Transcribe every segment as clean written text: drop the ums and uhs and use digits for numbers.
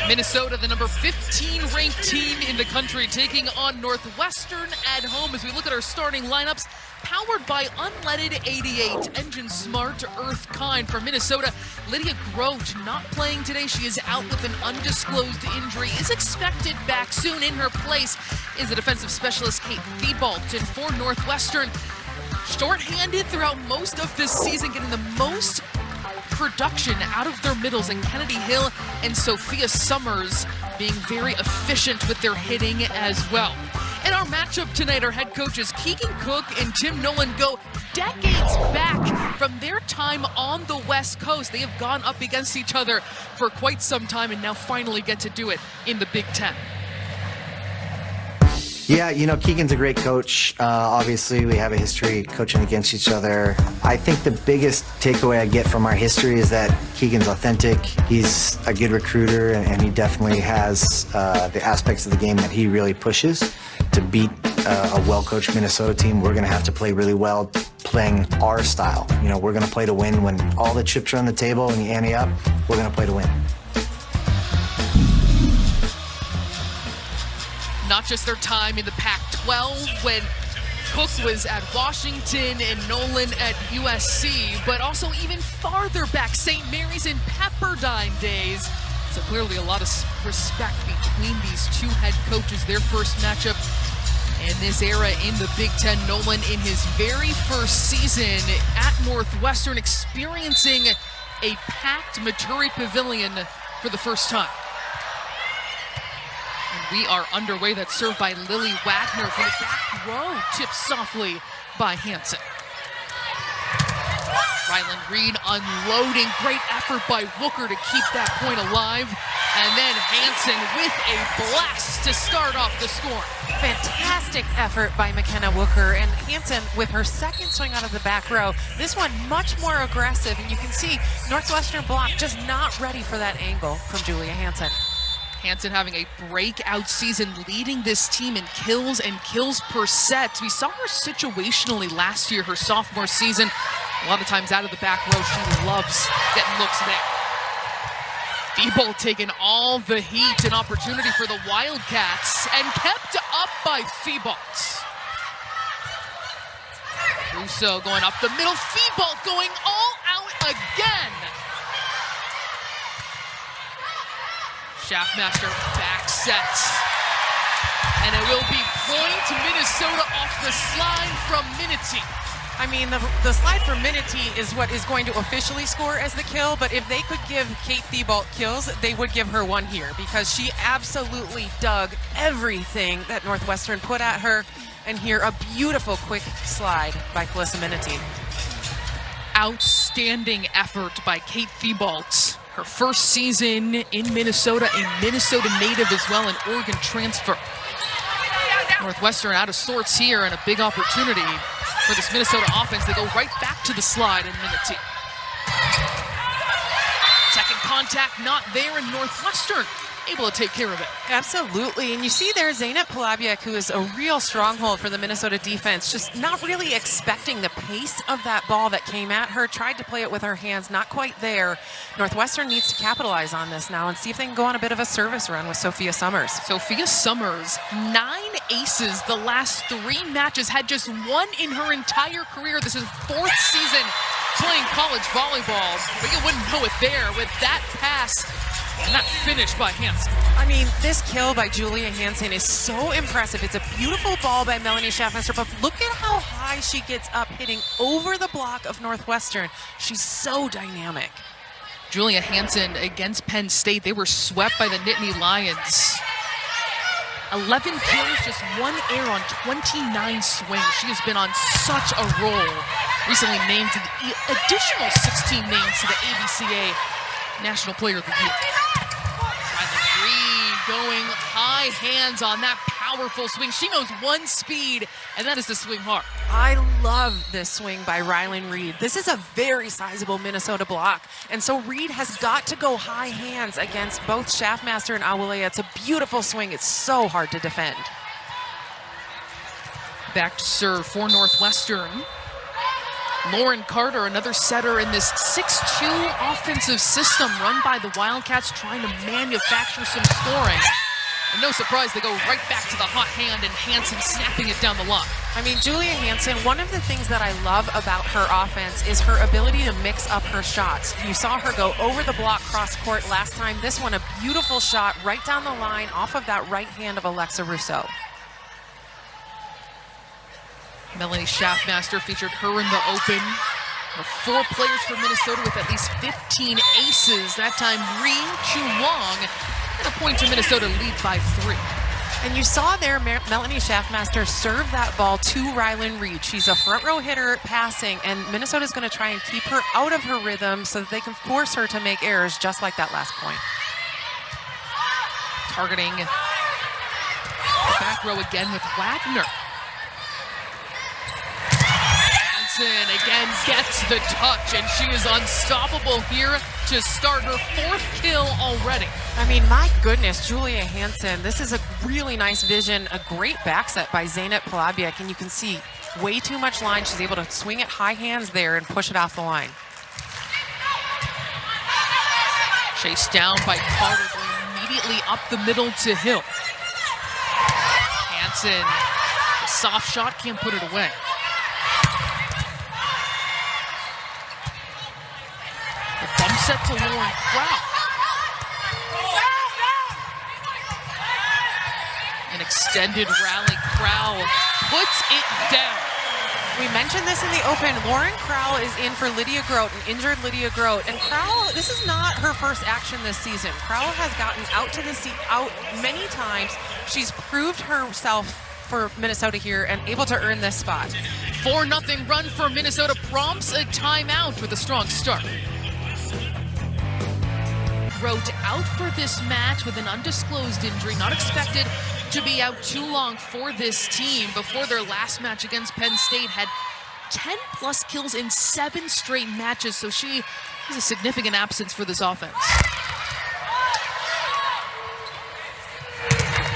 Minnesota, the number 15 ranked team in the country, taking on Northwestern at home as we look at our starting lineups. Powered by unleaded 88, engine smart, earth kind. For Minnesota, Lydia Grote not playing today. She is out with an undisclosed injury, is expected back soon. In her place is the defensive specialist Kate Thibault. And for Northwestern, shorthanded throughout most of this season, getting the most production out of their middles, and Kennedy Hill and Sophia Summers being very efficient with their hitting as well. In our matchup tonight, our head coaches Keegan Cook and Tim Nolan go decades back from their time on the West Coast. They have gone up against each other for quite some time and now finally get to do it in the Big Ten. Yeah, you know, Keegan's a great coach. Obviously, we have a history coaching against each other. I think the biggest takeaway I get from our history is that Keegan's authentic. He's a good recruiter, and he definitely has the aspects of the game that he really pushes. To beat a well-coached Minnesota team, we're going to have to play really well, playing our style. You know, we're going to play to win. When all the chips are on the table and you ante up, we're going to play to win. Not just their time in the Pac-12 when Cook was at Washington and Nolan at USC, but also even farther back, St. Mary's and Pepperdine days. So clearly a lot of respect between these two head coaches. Their first matchup in this era in the Big Ten. Nolan in his very first season at Northwestern, experiencing a packed Maturi Pavilion for the first time. And we are underway. That's served by Lily Wagner from the back row, tipped softly by Hansen. Ryland Reed unloading. Great effort by Wooker to keep that point alive. And then Hansen with a blast to start off the score. Fantastic effort by McKenna Wooker, and Hansen with her second swing out of the back row. This one much more aggressive, and you can see Northwestern block just not ready for that angle from Julia Hansen. Hansen having a breakout season, leading this team in kills and kills per set. We saw her situationally last year, her sophomore season. A lot of times out of the back row, she loves getting looks there. Thibault taking all the heat, an opportunity for the Wildcats, and kept up by Thibault. Russo going up the middle, Thibault going all out again. Schaffmaster back sets. And it will be point Minnesota off the slide from Minity. I mean, the slide for Minity is what is going to officially score as the kill, but if they could give Kate Thibault kills, they would give her one here because she absolutely dug everything that Northwestern put at her. And here, a beautiful quick slide by Felissa Minity. Outstanding effort by Kate Thibault. Her first season in Minnesota, a Minnesota native as well, an Oregon transfer. Northwestern out of sorts here, and a big opportunity for this Minnesota offense. They go right back to the slide in Minity. Second contact not there, and Northwestern able to take care of it. Absolutely, and you see there Zeynep Polabiak, who is a real stronghold for the Minnesota defense, just not really expecting the pace of that ball that came at her, tried to play it with her hands, not quite there. Northwestern needs to capitalize on this now and see if they can go on a bit of a service run with Sophia Summers. Sophia Summers, 9 aces the last 3 matches, had just 1 in her entire career. This is 4th season playing college volleyball, but you wouldn't know it there with that pass and that finish by Hansen. I mean, this kill by Julia Hansen is so impressive. It's a beautiful ball by Melanie Schaffmaster, but look at how high she gets up, hitting over the block of Northwestern. She's so dynamic. Julia Hansen against Penn State, they were swept by the Nittany Lions. 11 kills, just 1 error on 29 swings. She has been on such a roll. Recently named to the additional 16 names to the ABCA National Player of the Year. Ryland Reed going high hands on that powerful swing. She knows one speed, and that is to swing hard. I love this swing by Ryland Reed. This is a very sizable Minnesota block, and so Reed has got to go high hands against both Schaffmaster and Awilea. It's a beautiful swing. It's so hard to defend. Back to serve for Northwestern. Lauren Carter, another setter in this 6-2 offensive system run by the Wildcats, trying to manufacture some scoring. And no surprise, they go right back to the hot hand, and Hansen snapping it down the line. I mean, Julia Hansen, one of the things that I love about her offense is her ability to mix up her shots. You saw her go over the block cross court last time. This one, a beautiful shot right down the line off of that right hand of Alexa Rousseau. Melanie Schaffmaster featured her in the open. 4 players for Minnesota with at least 15 aces. That time, Ri Chu-Wong, and a point to Minnesota, lead by 3. And you saw there Melanie Schaffmaster serve that ball to Rylan Reed. She's a front row hitter passing, and Minnesota's going to try and keep her out of her rhythm so that they can force her to make errors just like that last point. Targeting the back row again with Wagner. Again gets the touch, and she is unstoppable here to start her 4th kill already. I mean, my goodness, Julia Hansen, this is a really nice vision, a great back set by Zeynep Palabiak, and you can see way too much line. She's able to swing it high hands there and push it off the line. Chased down by Carter, going immediately up the middle to Hill. Hansen, a soft shot, can't put it away. Set to Lauren Crowell. An extended rally. Crowell puts it down. We mentioned this in the open. Lauren Crowell is in for Lydia Grote, an injured Lydia Grote. And Crowell, this is not her first action this season. Crowell has gotten out many times. She's proved herself for Minnesota here and able to earn this spot. 4-0 run for Minnesota prompts a timeout with a strong start. Grote out for this match with an undisclosed injury, not expected to be out too long for this team. Before their last match against Penn State, had 10-plus kills in 7 straight matches, so she is a significant absence for this offense.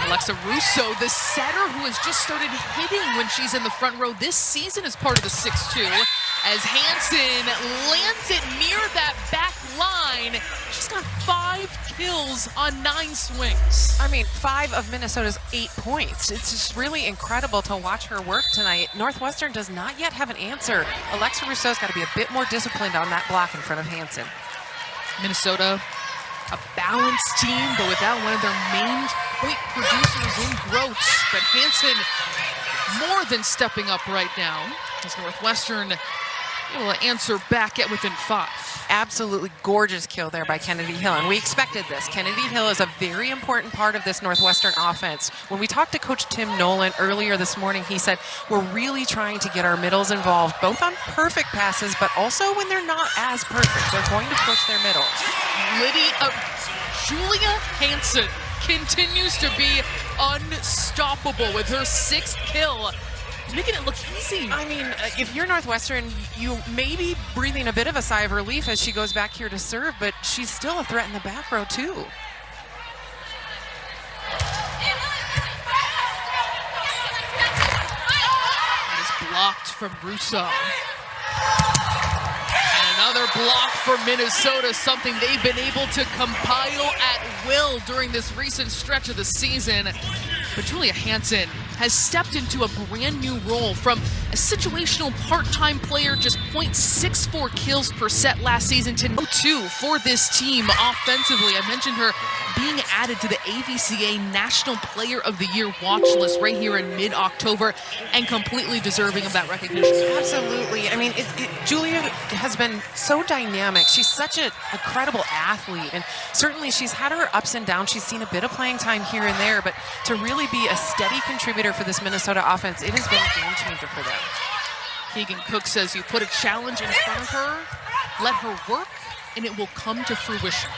Alexa Rousseau, the setter who has just started hitting when she's in the front row this season as part of the 6-2, as Hansen lands it near that back line. She's got 5 kills on 9 swings. I mean, 5 of Minnesota's 8 points. It's just really incredible to watch her work tonight. Northwestern does not yet have an answer. Alexa Rousseau's got to be a bit more disciplined on that block in front of Hansen. Minnesota, a balanced team, but without one of their main point producers in Grote. But Hansen more than stepping up right now as Northwestern able to answer back at within 5. Absolutely gorgeous kill there by Kennedy Hill, and we expected this. Kennedy Hill is a very important part of this Northwestern offense. When we talked to Coach Tim Nolan earlier this morning, he said, we're really trying to get our middles involved, both on perfect passes, but also when they're not as perfect. They're going to push their middles. Julia Hansen continues to be unstoppable with her 6th kill. Making it look easy. I mean, if you're Northwestern, you may be breathing a bit of a sigh of relief as she goes back here to serve, but she's still a threat in the back row, too. It is blocked from Rousseau. And another block for Minnesota, something they've been able to compile at will during this recent stretch of the season. But Julia Hansen has stepped into a brand new role from a situational part-time player, just .64 kills per set last season, to no 2 for this team offensively. I mentioned her being added to the AVCA National Player of the Year watch list right here in mid-October, and completely deserving of that recognition. Absolutely. I mean, Julia has been so dynamic. She's such a credible athlete, and certainly she's had her ups and downs. She's seen a bit of playing time here and there, but to really be a steady contributor for this Minnesota offense, it has been a game changer for them. Keegan Cook says you put a challenge in front of her, let her work, and it will come to fruition.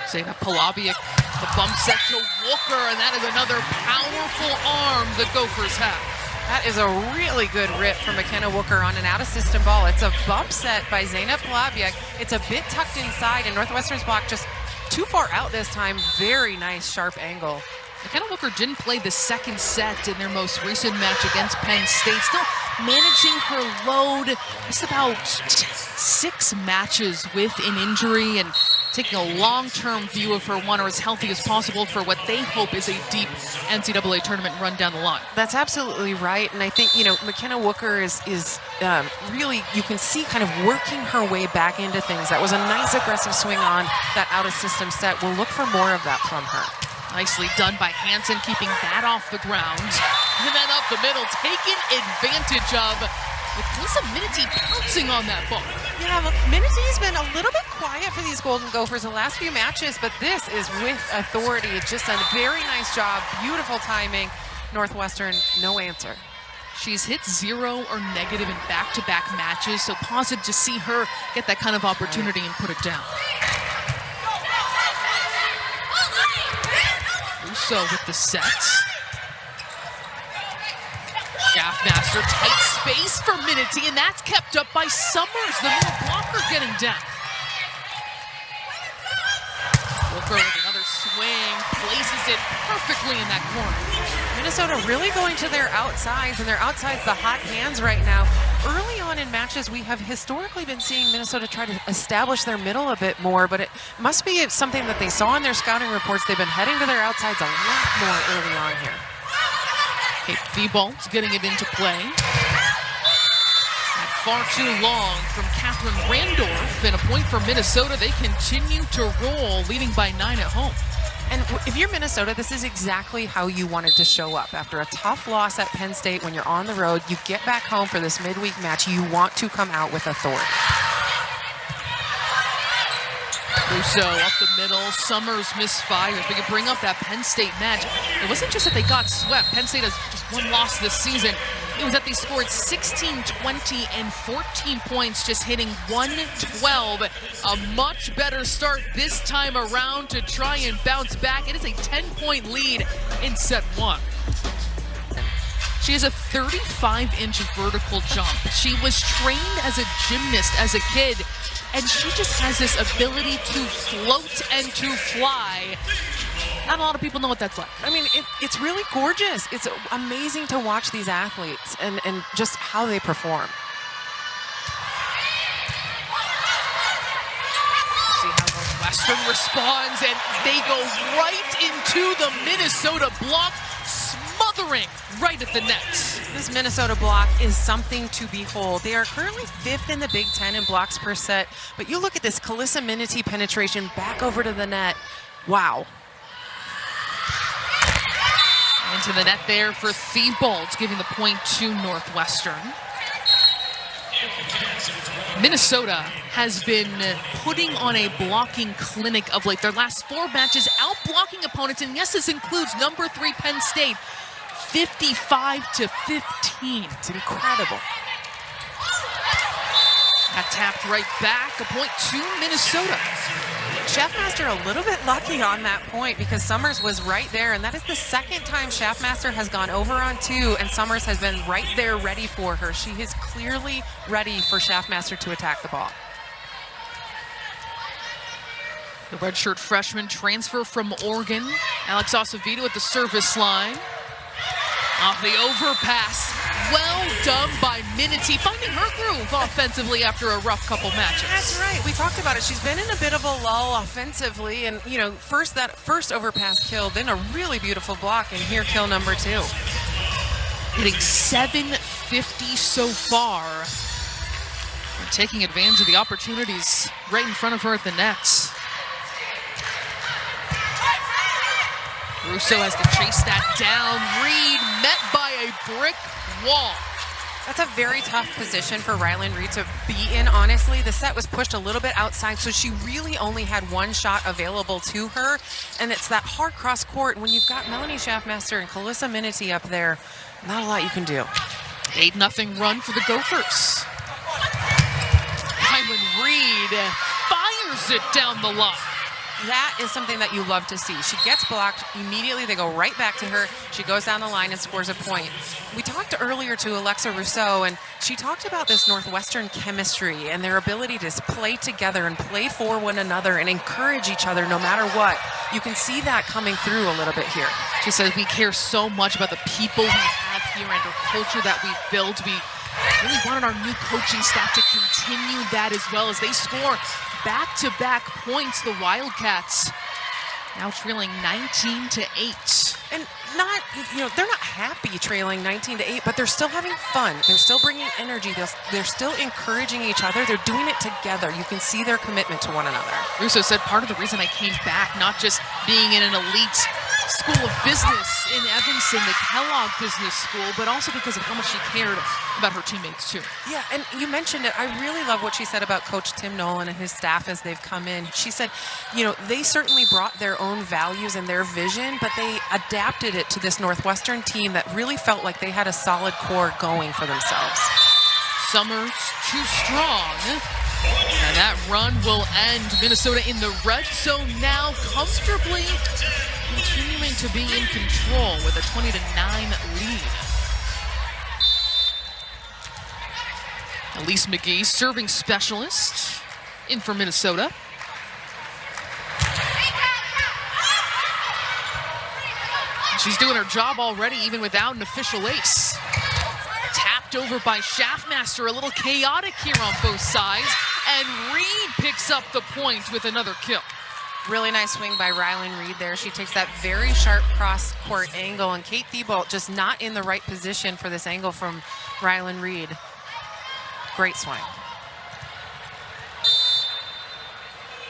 Zeynep Palabiak, the bump set to Walker, and that is another powerful arm the Gophers have. That is a really good rip from McKenna Wooker on an out-of-system ball. It's a bump set by Zeynep Palabiak. It's a bit tucked inside, and Northwestern's block just too far out this time. Very nice, sharp angle. McKenna Wooker didn't play the second set in their most recent match against Penn State. Still managing her load. Just about 6 matches with an injury and taking a long-term view of her one or as healthy as possible for what they hope is a deep NCAA tournament run down the line. That's absolutely right. And I think, McKenna Wooker is really, you can see kind of working her way back into things. That was a nice aggressive swing on that out-of-system set. We'll look for more of that from her. Nicely done by Hansen, keeping that off the ground. And then up the middle, taken advantage of with Lisa Minity pouncing on that ball. Yeah, Minity's been a little bit quiet for these Golden Gophers the last few matches, but this is with authority. It's just a very nice job, beautiful timing. Northwestern, no answer. She's hit 0 or negative in back-to-back matches, so positive to see her get that kind of opportunity and put it down. Russo with the sets. Schaffmaster, tight space for Minity, and that's kept up by Summers, the middle blocker getting down. Wooker with another swing, places it perfectly in that corner. Minnesota really going to their outsides, and their outsides the hot hands right now. Early on in matches, we have historically been seeing Minnesota try to establish their middle a bit more, but it must be something that they saw in their scouting reports. They've been heading to their outsides a lot more early on here. Kate Thibault's getting it into play. Not far too long from Catherine Randorf, and a point for Minnesota. They continue to roll, leading by 9 at home. And if you're Minnesota, this is exactly how you wanted to show up. After a tough loss at Penn State, when you're on the road, you get back home for this midweek match, you want to come out with authority. Russo up the middle, Summers misfires. We could bring up that Penn State match. It wasn't just that they got swept. Penn State has just one loss this season. It was that they scored 16, 20, and 14 points, just hitting 112. A much better start this time around to try and bounce back. It is a 10-point lead in set 1. She has a 35-inch vertical jump. She was trained as a gymnast as a kid, and she just has this ability to float and to fly. Not a lot of people know what that's like. I mean, it's really gorgeous. It's amazing to watch these athletes and just how they perform. See how Northwestern responds, and they go right into the Minnesota block, smothering right at the net. This Minnesota block is something to behold. They are currently 5th in the Big Ten in blocks per set, but you look at this Calissa Minity penetration back over to the net. Wow. Into the net there for Thibault, giving the point to Northwestern. Minnesota has been putting on a blocking clinic of late. Their last 4 matches out-blocking opponents, and yes, this includes number 3 Penn State, 55-15. It's incredible. Got tapped right back, a point to Minnesota. Schaffmaster a little bit lucky on that point because Summers was right there, and that is the second time Schaffmaster has gone over on 2, and Summers has been right there ready for her. She is clearly ready for Schaffmaster to attack the ball. The redshirt freshman transfer from Oregon, Alex Acevedo at the service line. Off the overpass, well done by Minity, finding her groove offensively after a rough couple matches. That's right, we talked about it. She's been in a bit of a lull offensively, and first that first overpass kill, then a really beautiful block, and here kill number 2. Hitting 750 so far. And taking advantage of the opportunities right in front of her at the nets. Russo has to chase that down. Reed met by a brick wall. That's a very tough position for Ryland Reed to be in, honestly. The set was pushed a little bit outside, so she really only had one shot available to her, and it's that hard cross court. When you've got Melanie Schaffmaster and Calissa Minity up there, not a lot you can do. 8-0 run for the Gophers. Ryland Reed fires it down the line. That is something that you love to see. She gets blocked, immediately they go right back to her. She goes down the line and scores a point. We talked earlier to Alexa Rousseau, and she talked about this Northwestern chemistry and their ability to play together and play for one another and encourage each other no matter what. you can see that coming through a little bit here. She says we care so much about the people we have here and the culture that we've built. We really wanted our new coaching staff to continue that as well as they score back-to-back points, the Wildcats. Now trailing 19-8. And not, they're not happy trailing 19-8, but they're still having fun. They're still bringing energy. They're still encouraging each other. They're doing it together. You can see their commitment to one another. Russo said part of the reason I came back, not just being in an elite school of business in Evanston, the Kellogg Business School, but also because of how much she cared about her teammates too. Yeah, and you mentioned it. I really love what she said about Coach Tim Nolan and his staff as they've come in. She said, they certainly brought their own values and their vision, but they adapted it to this Northwestern team that really felt like they had a solid core going for themselves. Summers too strong. And that run will end Minnesota in the red zone now, comfortably continuing to be in control with a 20-9 lead. Elise McGee, serving specialist, in for Minnesota. She's doing her job already, even without an official ace. Tapped over by Schaffmaster, a little chaotic here on both sides, and Reed picks up the point with another kill. Really nice swing by Rylan Reed there. She takes that very sharp cross-court angle, and Kate Thibault just not in the right position for this angle from Rylan Reed. Great swing.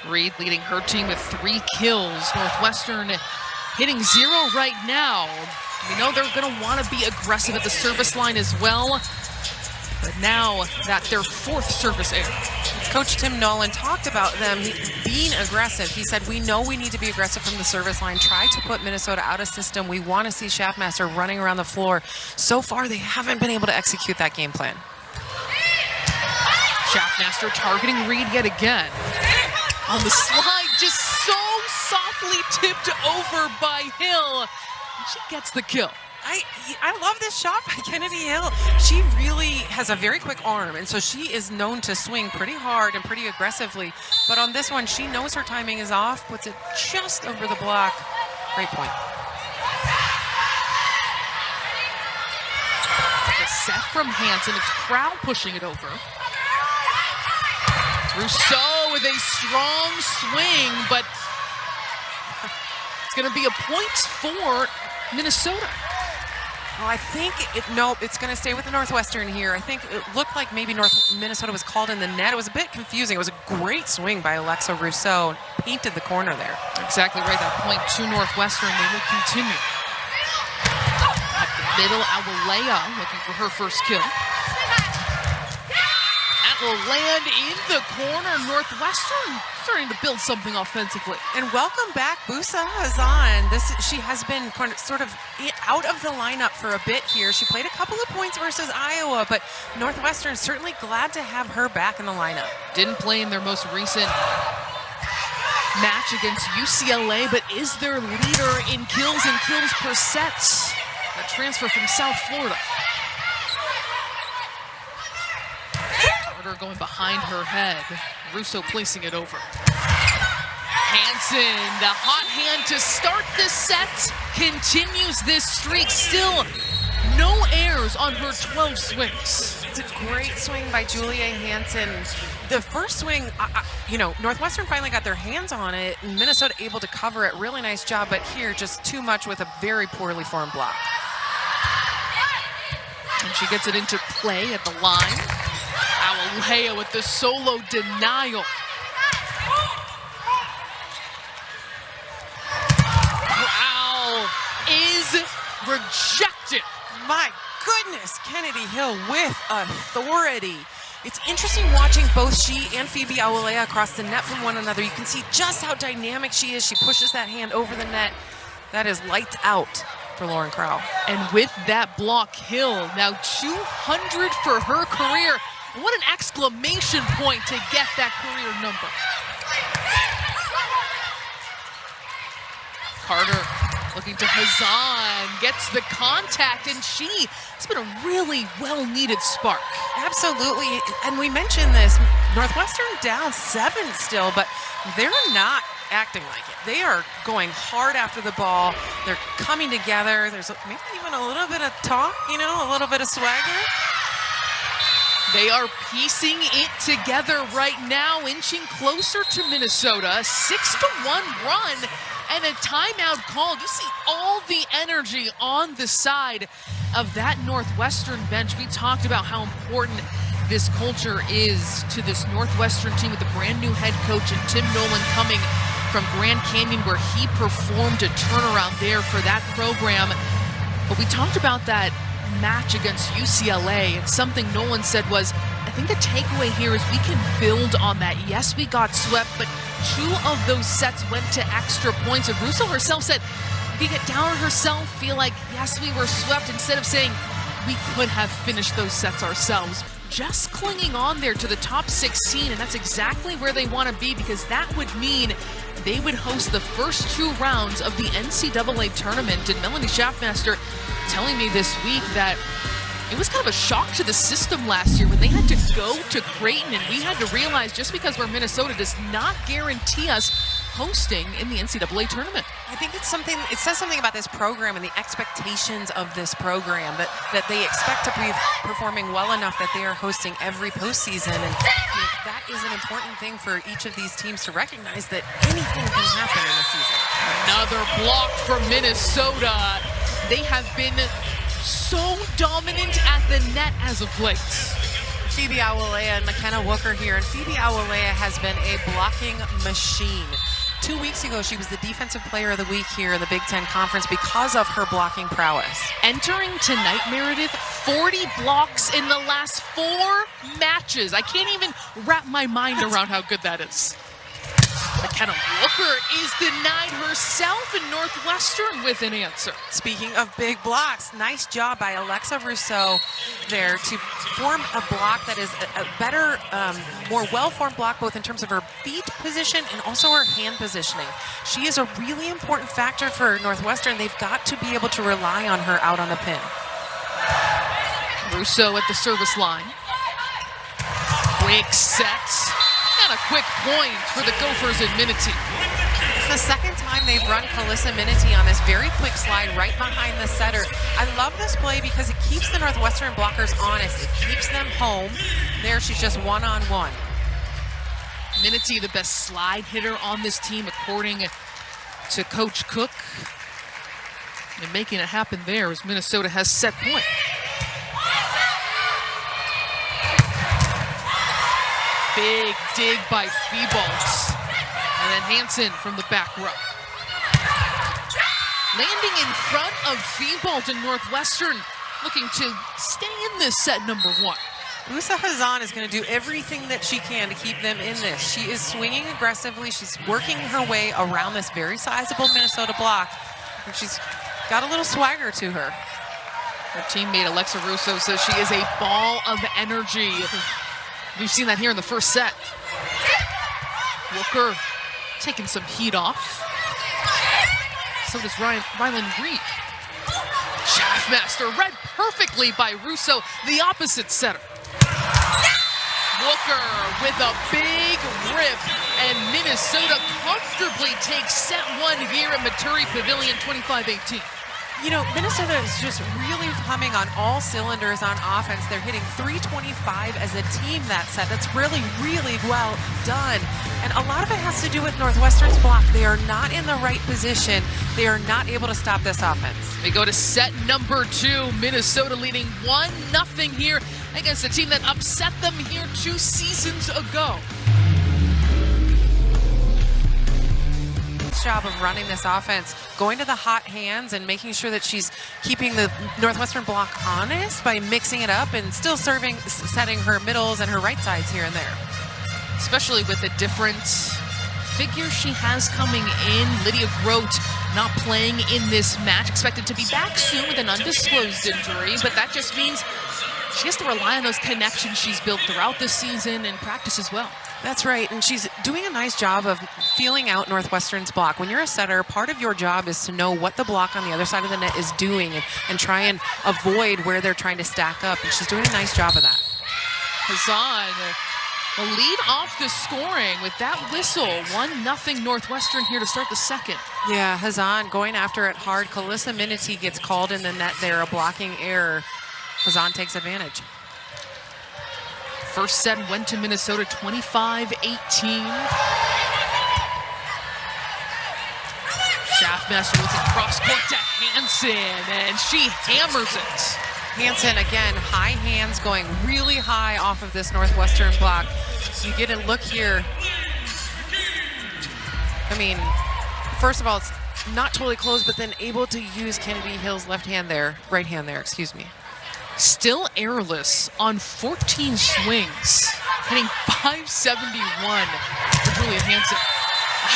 Reed leading her team with 3 kills. Northwestern hitting 0 right now. We know they're going to want to be aggressive at the service line as well. But now that their 4th service error. Coach Tim Nolan talked about them being aggressive. He said, we know we need to be aggressive from the service line. Try to put Minnesota out of system. We want to see Schaffmaster running around the floor. So far, they haven't been able to execute that game plan. Schaffmaster targeting Reed yet again. On the slide, just so softly tipped over by Hill. And she gets the kill. I love this shot by Kennedy Hill. She really has a very quick arm, and so she is known to swing pretty hard and pretty aggressively. But on this one, she knows her timing is off, puts it just over the block. Great point. The set from Hansen. It's Crowd pushing it over. Rousseau with a strong swing, but it's going to be a point for Minnesota. Well, I think it's going to stay with the Northwestern here. I think it looked like maybe Minnesota was called in the net. It was a bit confusing. It was a great swing by Alexa Rousseau. Painted the corner there. Exactly right. That point to Northwestern. They will continue. Up the middle, Awalea looking for her first kill. That will land in the corner. Northwestern starting to build something offensively. And welcome back, Busa Hazan. She has been sort of out of the lineup for a bit here. She played a couple of points versus Iowa, but Northwestern certainly glad to have her back in the lineup. Didn't play in their most recent match against UCLA, but is their leader in kills and kills per set. A transfer from South Florida. Carter going behind her head. Russo placing it over. Hansen, the hot hand to start the set, continues this streak. Still no errors on her 12 swings. It's a great swing by Julia Hansen. The first swing, Northwestern finally got their hands on it, and Minnesota able to cover it. Really nice job, but here just too much with a very poorly formed block. And she gets it into play at the line. Awalea with the solo denial. Prowl is rejected. My goodness, Kennedy Hill with authority. It's interesting watching both she and Phoebe Awalea across the net from one another. You can see just how dynamic she is. She pushes that hand over the net. That is lights out for Lauren Crowell. And with that block, Hill now 200 for her career. What an exclamation point to get that career number. Carter looking to Hazan, gets the contact, and it's been a really well-needed spark. Absolutely, and we mentioned this, Northwestern down 7 still, but they're not acting like it. They are going hard after the ball. They're coming together. There's maybe even a little bit of talk, a little bit of swagger. They are piecing it together right now, inching closer to Minnesota. 6-1 run and a timeout called. You see all the energy on the side of that Northwestern bench. We talked about how important this culture is to this Northwestern team with a brand new head coach and Tim Nolan coming from Grand Canyon, where he performed a turnaround there for that program. But we talked about that match against UCLA, and something Nolan said was, I think the takeaway here is we can build on that. Yes, we got swept, but 2 of those sets went to extra points. And Russo herself said, we get down on herself, feel like, yes, we were swept, instead of saying we could have finished those sets ourselves. Just clinging on there to the top 16, and that's exactly where they want to be, because that would mean they would host the first 2 rounds of the NCAA tournament. And Melanie Schaffmaster telling me this week that it was kind of a shock to the system last year when they had to go to Creighton, and we had to realize just because we're Minnesota does not guarantee us hosting in the NCAA tournament. I think it says something about this program and the expectations of this program, that they expect to be performing well enough that they are hosting every postseason. And that is an important thing for each of these teams to recognize, that anything can happen in a season. Another block from Minnesota. They have been so dominant at the net as of late. Phoebe Awolea and McKenna Wooker here, and Phoebe Awolea has been a blocking machine. 2 weeks ago, she was the Defensive Player of the Week here in the Big Ten Conference because of her blocking prowess. Entering tonight, Meredith, 40 blocks in the last 4 matches. I can't even wrap my mind around how good that is. McKenna Wooker is denied herself, and Northwestern with an answer. Speaking of big blocks, nice job by Alexa Rousseau there to form a block that is a better, more well-formed block, both in terms of her feet position and also her hand positioning. She is a really important factor for Northwestern. They've got to be able to rely on her out on the pin. Rousseau at the service line. Quick sets. And a quick point for the Gophers in Minity. It's the second time they've run Calissa Minity on this very quick slide right behind the setter. I love this play because it keeps the Northwestern blockers honest. It keeps them home. There, she's just one-on-one. Minity, the best slide hitter on this team, according to Coach Cook. And making it happen there as Minnesota has set point. Big dig by Thibault. And then Hansen from the back row. Landing in front of Thibault and Northwestern, looking to stay in this set number 1. Usa Hazan is going to do everything that she can to keep them in this. She is swinging aggressively. She's working her way around this very sizable Minnesota block. And she's got a little swagger to her. Her teammate Alexa Russo says she is a ball of energy. We've seen that here in the first set. Wooker taking some heat off. So does Rylan Reed. Schaffmaster read perfectly by Russo, the opposite setter. Wooker with a big rip, and Minnesota comfortably takes set 1 here at Maturi Pavilion, 25-18. You know, Minnesota is just really humming on all cylinders on offense. They're hitting 325 as a team that set. That's really, really well done. And a lot of it has to do with Northwestern's block. They are not in the right position. They are not able to stop this offense. They go to set number 2. Minnesota leading 1-0 here against a team that upset them here 2 seasons ago. Job of running this offense, going to the hot hands and making sure that she's keeping the Northwestern block honest by mixing it up and still setting her middles and her right sides here and there. Especially with the different figures she has coming in. Lydia Grote not playing in this match, expected to be back soon with an undisclosed injury, but that just means she has to rely on those connections she's built throughout the season and practice as well. That's right, and she's doing a nice job of feeling out Northwestern's block. When you're a setter, part of your job is to know what the block on the other side of the net is doing and try and avoid where they're trying to stack up, and she's doing a nice job of that. Hazan The lead off the scoring with that whistle. 1-0 Northwestern here to start the second. Yeah, Hazan going after it hard. Kalissa Minity gets called in the net there, a blocking error. Hazan takes advantage. First set went to Minnesota 25-18. Schaffmaster looking cross court to Hansen, and she hammers it. Hansen, again, high hands going really high off of this Northwestern block. You get a look here. I mean, first of all, it's not totally closed, but then able to use Kennedy Hill's right hand there, excuse me. Still airless on 14 swings, hitting .571 for Julia Hansen.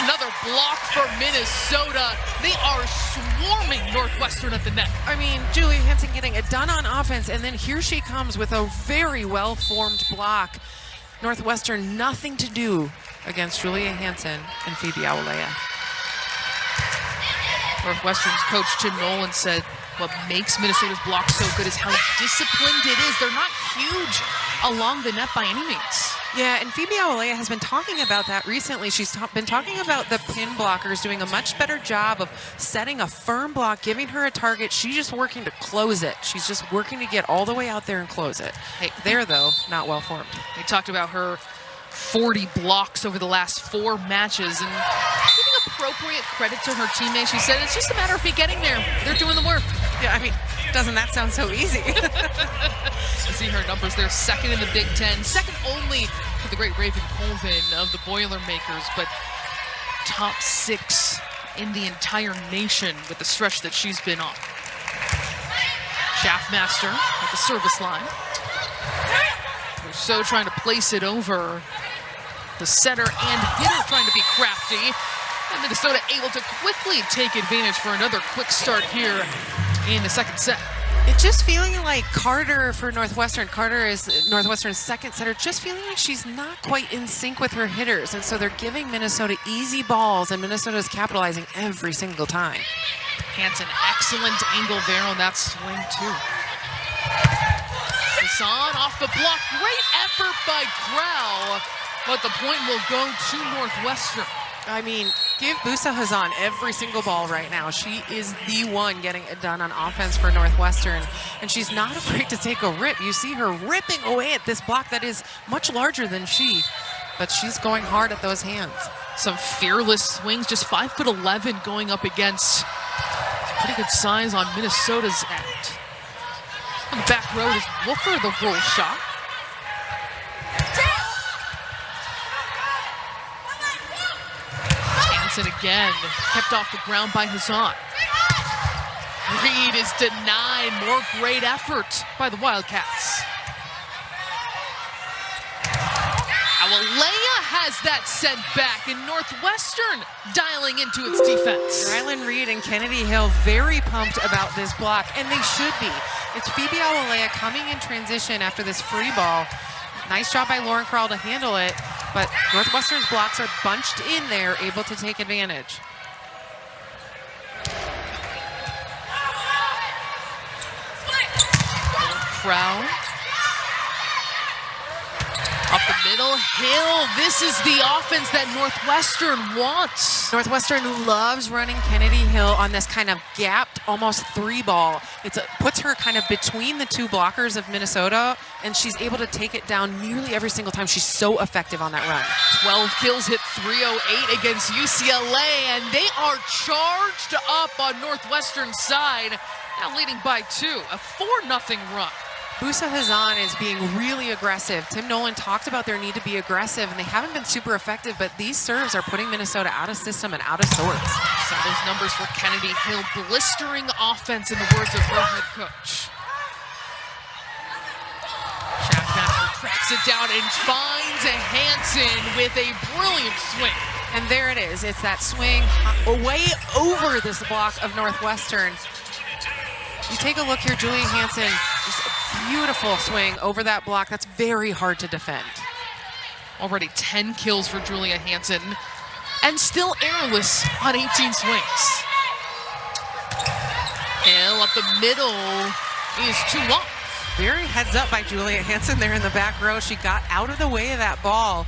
Another block for Minnesota. They are swarming Northwestern at the net. I mean, Julia Hansen getting it done on offense, and then here she comes with a very well-formed block. Northwestern, nothing to do against Julia Hansen and Phoebe Awolea. Northwestern's coach Tim Nolan said what makes Minnesota's block so good is how disciplined it is. They're not huge along the net by any means. Yeah, and Phoebe Awolea has been talking about that recently. She's been talking about the pin blockers doing a much better job of setting a firm block, giving her a target. She's just working to close it. She's just working to get all the way out there and close it. Hey, there, though, not well formed. They talked about her 40 blocks over the last 4 matches, and giving appropriate credit to her teammates. She said it's just a matter of me getting there. They're doing the work. Yeah, I mean, doesn't that sound so easy? You see her numbers there, second in the Big Ten, second only to the great Raven Colvin of the Boilermakers, but top 6 in the entire nation with the stretch that she's been on. Schaffmaster at the service line. Rousseau trying to place it over the setter and hitter, trying to be crafty. And Minnesota able to quickly take advantage for another quick start here in the second set. It's just feeling like Carter for Northwestern. Carter is Northwestern's second setter, just feeling like she's not quite in sync with her hitters. And so they're giving Minnesota easy balls, and Minnesota's capitalizing every single time. Hansen, excellent angle there on that swing, too. Hassan off the block. Great effort by Grau, but the point will go to Northwestern. I mean, give Busa Hazan every single ball right now. She is the one getting it done on offense for Northwestern, and she's not afraid to take a rip. You see her ripping away at this block that is much larger than she, but she's going hard at those hands. Some fearless swings, just 5'11" going up against pretty good size on Minnesota's end. On the back row is Woofer, the roll shot. Hansen again, kept off the ground by Hazan. Reed is denied. More great effort by the Wildcats. Awolea has that sent back, and Northwestern dialing into its defense. Rylan Reed and Kennedy Hill very pumped about this block, and they should be. It's Phoebe Awolea coming in transition after this free ball. Nice job by Lauren Krall to handle it, but Northwestern's blocks are bunched in there, able to take advantage. Krall. Up the middle, Hill. This is the offense that Northwestern wants. Northwestern loves running Kennedy Hill on this kind of gapped, almost 3-ball. It puts her kind of between the 2 blockers of Minnesota, and she's able to take it down nearly every single time. She's so effective on that run. 12 kills, hit 308 against UCLA, and they are charged up on Northwestern's side, now leading by 2, a 4-0 run. Busa Hazan is being really aggressive. Tim Nolan talked about their need to be aggressive, and they haven't been super effective, but these serves are putting Minnesota out of system and out of sorts. Some of those numbers for Kennedy Hill, blistering offense in the words of her head coach. Schaffmaster tracks it down and finds a Hansen with a brilliant swing. And there it is. It's that swing way over this block of Northwestern. You take a look here, Julia Hansen, just a beautiful swing over that block. That's very hard to defend. Already 10 kills for Julia Hansen, and still airless on 18 swings. Hill up the middle is too long. Very heads up by Julia Hansen there in the back row. She got out of the way of that ball.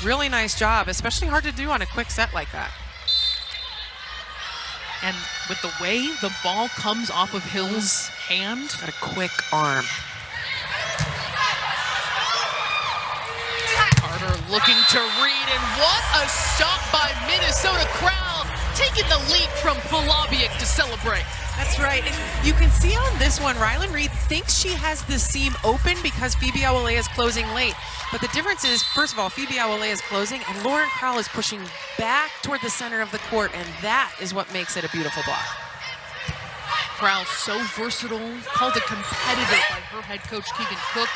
Really nice job, especially hard to do on a quick set like that. And with the way the ball comes off of Hill's hand. Got a quick arm. Carter looking to read, and what a stop by Minnesota crowd, taking the lead from Polabiak to celebrate. That's right. And you can see on this one, Rylan Reed thinks she has the seam open because Phoebe Awoleye is closing late. But the difference is, first of all, Phoebe Awoleye is closing, and Lauren Crowell is pushing back toward the center of the court, and that is what makes it a beautiful block. Crowell so versatile, called it competitive by her head coach Keegan Cook,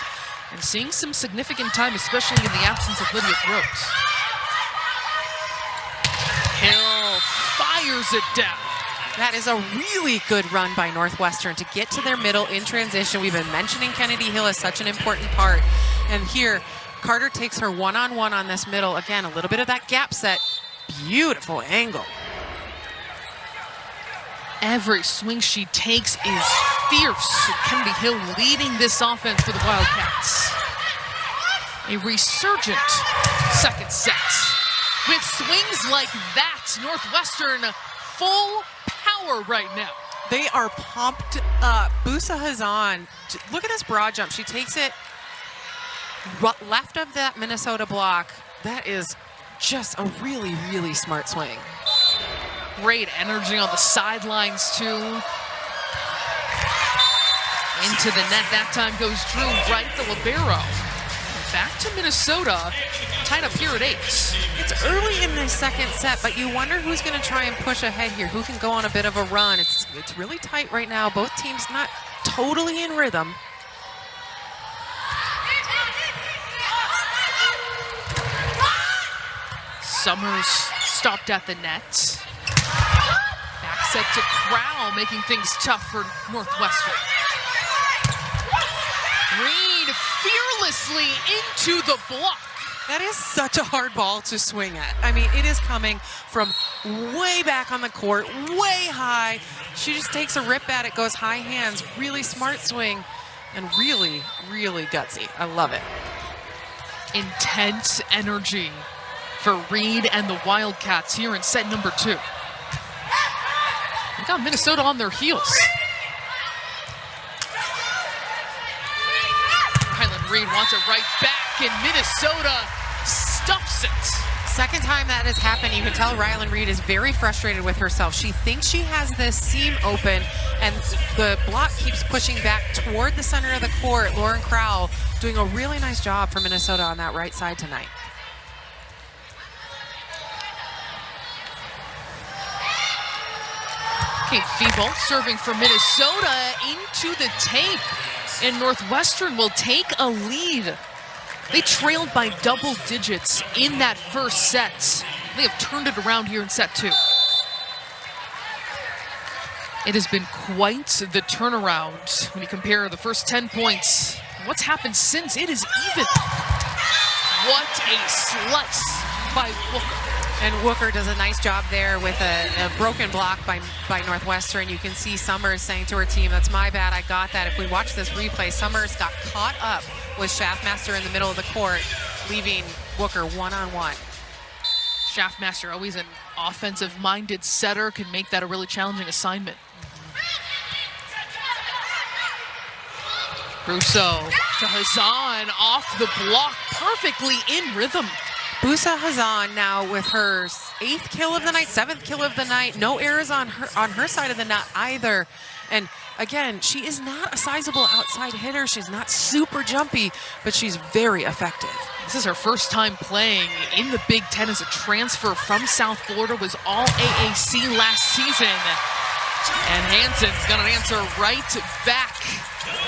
and seeing some significant time, especially in the absence of Lydia Gross. Hill fires it down. That is a really good run by Northwestern to get to their middle in transition. We've been mentioning Kennedy Hill as such an important part. And here, Carter takes her one-on-one on this middle. Again, a little bit of that gap set. Beautiful angle. Every swing she takes is fierce. Kennedy Hill leading this offense for the Wildcats. A resurgent second set. With swings like that, Northwestern full power right now. They are pumped up. Busa Hazan, look at this broad jump. She takes it left of that Minnesota block. That is just a really, really smart swing. Great energy on the sidelines, too. Into the net. That time goes Drew Wright, the libero. Back to Minnesota, tied up here at 8. It's early in the second set, but you wonder who's going to try and push ahead here. Who can go on a bit of a run? It's really tight right now. Both teams not totally in rhythm. Summers stopped at the net. Back set to Crowell, making things tough for Northwestern. Reed fearlessly into the block. That is such a hard ball to swing at. I mean, it is coming from way back on the court, way high. She just takes a rip at it, goes high hands, really smart swing, and really, really gutsy. I love it. Intense energy for Reed and the Wildcats here in set number 2. They got Minnesota on their heels. Rylan Reed wants it right back, and Minnesota stuffs it. Second time that has happened, you can tell Rylan Reed is very frustrated with herself. She thinks she has this seam open, and the block keeps pushing back toward the center of the court. Lauren Crowell doing a really nice job for Minnesota on that right side tonight. Kate Feeble serving for Minnesota into the tape, and Northwestern will take a lead. They trailed by double digits in that first set. They have turned it around here in set 2. It has been quite the turnaround when you compare the first 10 points. What's happened since? It is even. What a slice by Booker. And Wooker does a nice job there with a broken block by Northwestern. You can see Summers saying to her team, that's my bad, I got that. If we watch this replay, Summers got caught up with Schaffmaster in the middle of the court, leaving Wooker one-on-one. Schaffmaster, always an offensive-minded setter, can make that a really challenging assignment. Russo to Hazan off the block, perfectly in rhythm. Busa Hazan now with her 8th kill of the night, 7th kill of the night. No errors on her side of the net either. And again, she is not a sizable outside hitter. She's not super jumpy, but she's very effective. This is her first time playing in the Big Ten as a transfer from South Florida, was all AAC last season. And Hansen's gonna answer right back.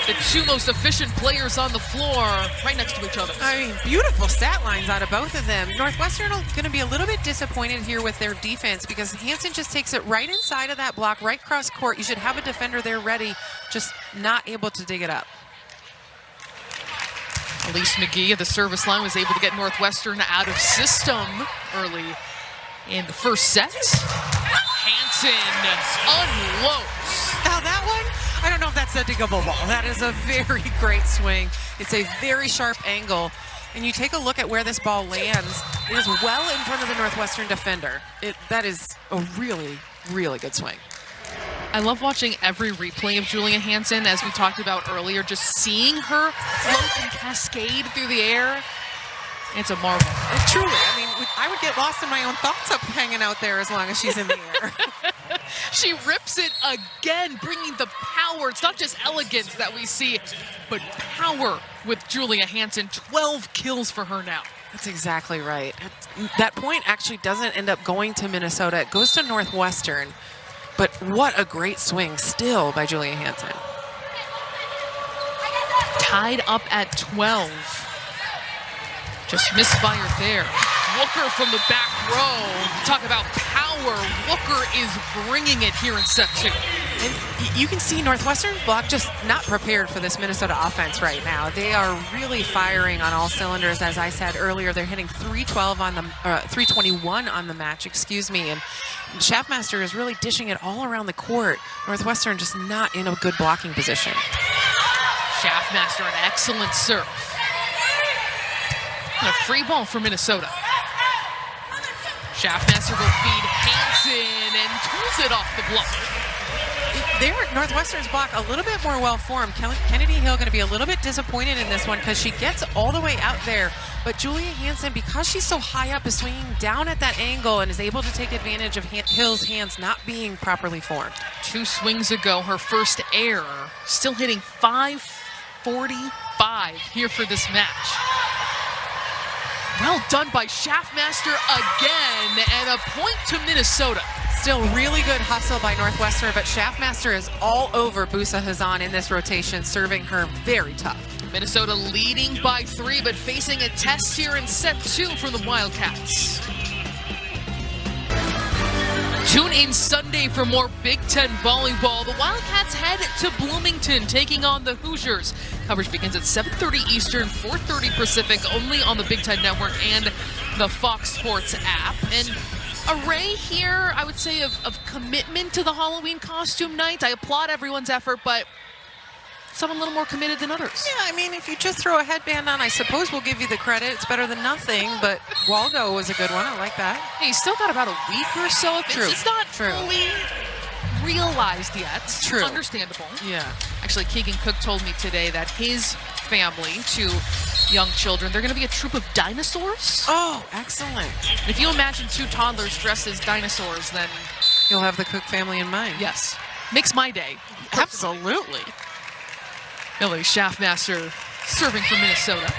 The two most efficient players on the floor right next to each other. I mean, beautiful stat lines out of both of them. Northwestern are going to be a little bit disappointed here with their defense because Hansen just takes it right inside of that block, right cross court. You should have a defender there ready, just not able to dig it up. Elise McGee at the service line was able to get Northwestern out of system early in the first set. Hansen unloads. Now that one, I don't know if that's that's a diggable ball. That is a very great swing. It's a very sharp angle. And you take a look at where this ball lands, it is well in front of the Northwestern defender. That is a really, really good swing. I love watching every replay of Julia Hansen, as we talked about earlier, just seeing her float and cascade through the air. It's a marvel. Truly. I mean, I would get lost in my own thoughts up hanging out there as long as she's in the air. She rips it again, bringing the power. It's not just elegance that we see, but power with Julia Hansen. 12 kills for her now. That's exactly right. That point actually doesn't end up going to Minnesota. It goes to Northwestern. But what a great swing still by Julia Hansen. Tied up at 12. Just misfired there. Wooker from the back row. Talk about power. Wooker is bringing it here in set 2. And you can see Northwestern's block just not prepared for this Minnesota offense right now. They are really firing on all cylinders. As I said earlier, they're hitting 321 on the match, excuse me. And Schaffmaster is really dishing it all around the court. Northwestern just not in a good blocking position. Schaffmaster, an excellent serve. And a free ball for Minnesota. Schaffmaster will feed Hansen and turns it off the block. Northwestern's block a little bit more well-formed. Kennedy Hill going to be a little bit disappointed in this one because she gets all the way out there. But Julia Hansen, because she's so high up, is swinging down at that angle and is able to take advantage of Hill's hands not being properly formed. 2 swings ago, her first error. Still hitting 545 here for this match. Well done by Schaffmaster again, and a point to Minnesota. Still really good hustle by Northwestern, but Schaffmaster is all over Busa Hazan in this rotation, serving her very tough. Minnesota leading by 3, but facing a test here in set 2 from the Wildcats. Tune in Sunday for more Big Ten volleyball. The Wildcats head to Bloomington, taking on the Hoosiers. Coverage begins at 7:30 Eastern, 4:30 Pacific, only on the Big Ten Network and the Fox Sports app. And array here, I would say, of commitment to the Halloween costume night. I applaud everyone's effort, but some a little more committed than others. Yeah, I mean, if you just throw a headband on, I suppose we'll give you the credit. It's better than nothing, but Waldo was a good one. I like that. Hey, he's still got about a week or so. If True. it's not True. fully realized yet. True. It's understandable. Yeah. Actually, Keegan Cook told me today that his family, 2 young children, they're going to be a troop of dinosaurs. Oh, excellent. And if you imagine 2 toddlers dressed as dinosaurs, then You'll have the Cook family in mind. yes, makes my day. Absolutely. Millie Schaffmaster serving for Minnesota.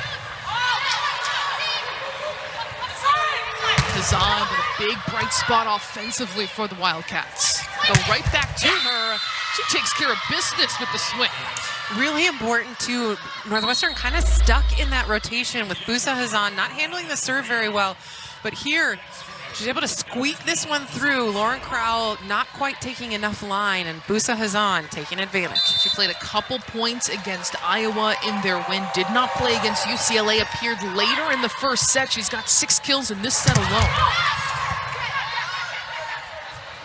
Hazan with a big bright spot offensively for the Wildcats. Go right back to her. She takes care of business with the swing. Really important too. Northwestern kind of stuck in that rotation with Busa Hazan not handling the serve very well. But here, she's able to squeak this one through. Lauren Crowell not quite taking enough line, and Busa Hazan taking advantage. She played a couple points against Iowa in their win. Did not play against UCLA. Appeared later in the first set. She's got 6 kills in this set alone.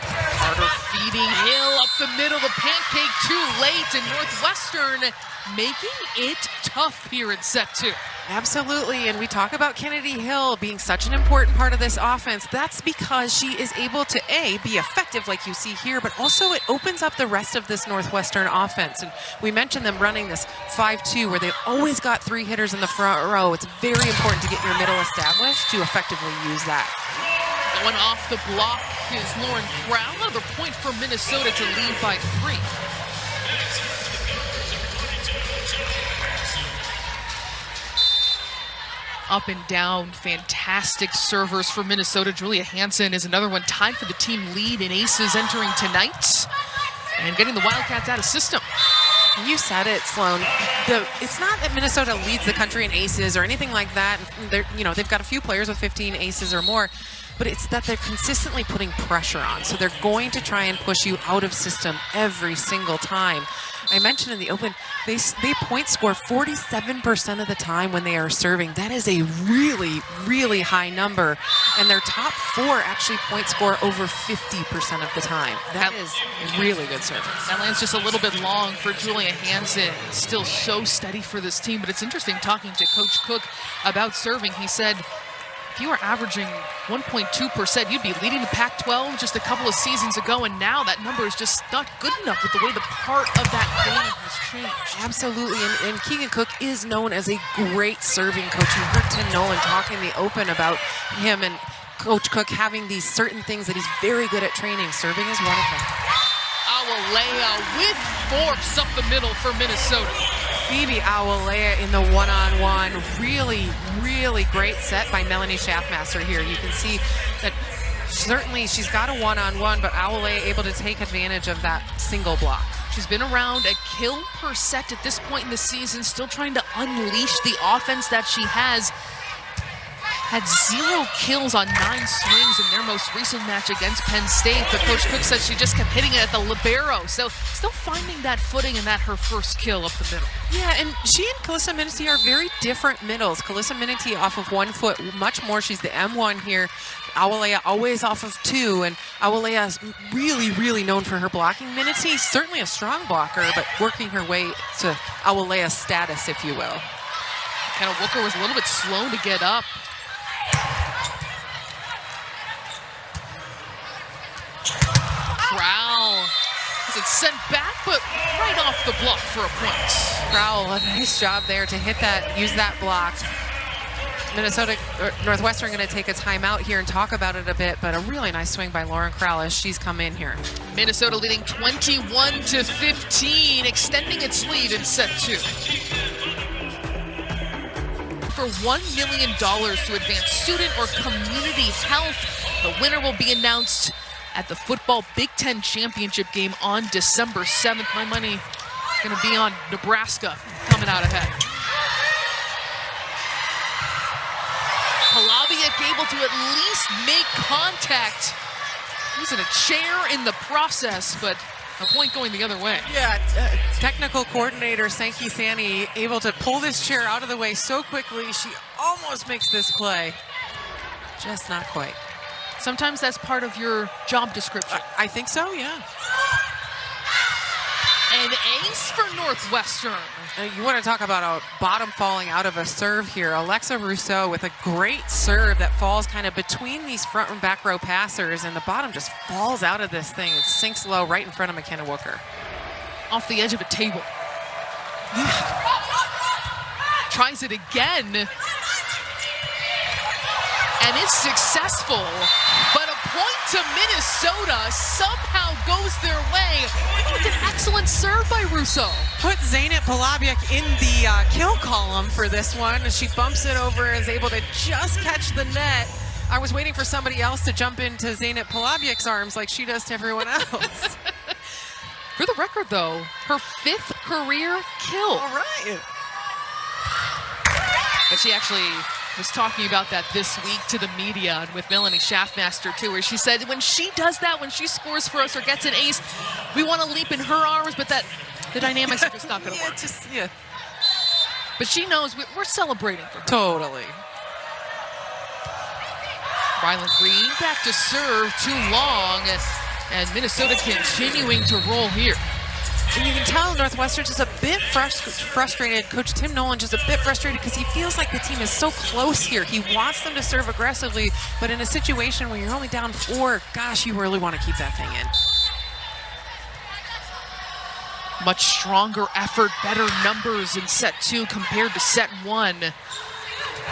Carter feeding Hill up the middle. The pancake too late, and Northwestern making it tough here in set 2. Absolutely, and we talk about Kennedy Hill being such an important part of this offense. That's because she is able to, A, be effective like you see here, but also it opens up the rest of this Northwestern offense. And we mentioned them running this 5-2 where they've always got 3 hitters in the front row. It's very important to get your middle established to effectively use that. Going off the block is Lauren Crowell. Another point for Minnesota to lead by 3. Up and down, fantastic servers for Minnesota. Julia Hansen is another one tied for the team lead in aces entering tonight and getting the Wildcats out of system. You said it, Sloan. It's not that Minnesota leads the country in aces or anything like that. They've got a few players with 15 aces or more, but it's that they're consistently putting pressure on. So they're going to try and push you out of system every single time. I mentioned in the open, they point score 47% of the time when they are serving. That is a really, really high number. And their top 4 actually point score over 50% of the time. That is really good service. That lands just a little bit long for Julia Hansen. Still so steady for this team, but it's interesting talking to Coach Cook about serving. He said, if you were averaging 1.2%, you'd be leading the Pac-12 just a couple of seasons ago, and now that number is just not good enough with the way the part of that game has changed. Absolutely, and Keegan Cook is known as a great serving coach. You heard Tim Nolan talking in the open about him and Coach Cook having these certain things that he's very good at training. Serving is one of them. Awolea with force up the middle for Minnesota. Phoebe Awolea in the one-on-one. Really, really great set by Melanie Schaffmaster here. You can see that certainly she's got a one-on-one, but Awolea able to take advantage of that single block. She's been around a kill per set at this point in the season, still trying to unleash the offense that she has. Had 0 kills on 9 swings in their most recent match against Penn State, but Coach Cook says she just kept hitting it at the libero. So still finding that footing and that her first kill up the middle. Yeah, and she and Calissa Minity are very different middles. Calissa Minity off of 1 foot much more. She's the M1 here. Awolea always off of 2, and Awolea is really, really known for her blocking. Minity, certainly a strong blocker, but working her way to Awolea's status, if you will. Kind of Wooker was a little bit slow to get up. Crowell has it sent back, but right off the block for a point. Crowell, a nice job there to hit that, use that block. Northwestern going to take a timeout here and talk about it a bit, but a really nice swing by Lauren Crowell as she's come in here. Minnesota leading 21-15, extending its lead in set 2. For $1 million to advance student or community health. The winner will be announced at the football Big Ten championship game on December 7th. My money is going to be on Nebraska coming out ahead. Palaviuk able to at least make contact. Using a chair in the process, but a point going the other way. Yeah, technical coordinator Sankey Sani able to pull this chair out of the way so quickly. She almost makes this play. Just not quite. Sometimes that's part of your job description. I think so, yeah. An ace for Northwestern. You want to talk about a bottom falling out of a serve here. Alexa Rousseau with a great serve that falls kind of between these front and back row passers, and the bottom just falls out of this thing and sinks low right in front of McKenna Wooker. Off the edge of a table. Tries it again. And it's successful, but a point to Minnesota somehow goes their way. It's an excellent serve by Rousseau. Put Zeynep Palaviuk in the kill column for this one. She bumps it over and is able to just catch the net. I was waiting for somebody else to jump into Zeynep Palaviuk's arms like she does to everyone else. For the record, though, her 5th career kill. All right. But she actually was talking about that this week to the media and with Melanie Schaffmaster too, where she said when she does that, when she scores for us or gets an ace, we want to leap in her arms, but that the dynamics are just not going to work. But she knows we're celebrating for her. Totally. Ryland Green back to serve, too long, and Minnesota continuing to roll here. And you can tell Northwestern's just a bit frustrated. Coach Tim Nolan just a bit frustrated because he feels like the team is so close here. He wants them to serve aggressively, but in a situation where you're only down 4, gosh, you really want to keep that thing in. Much stronger effort, better numbers in set 2 compared to set 1. He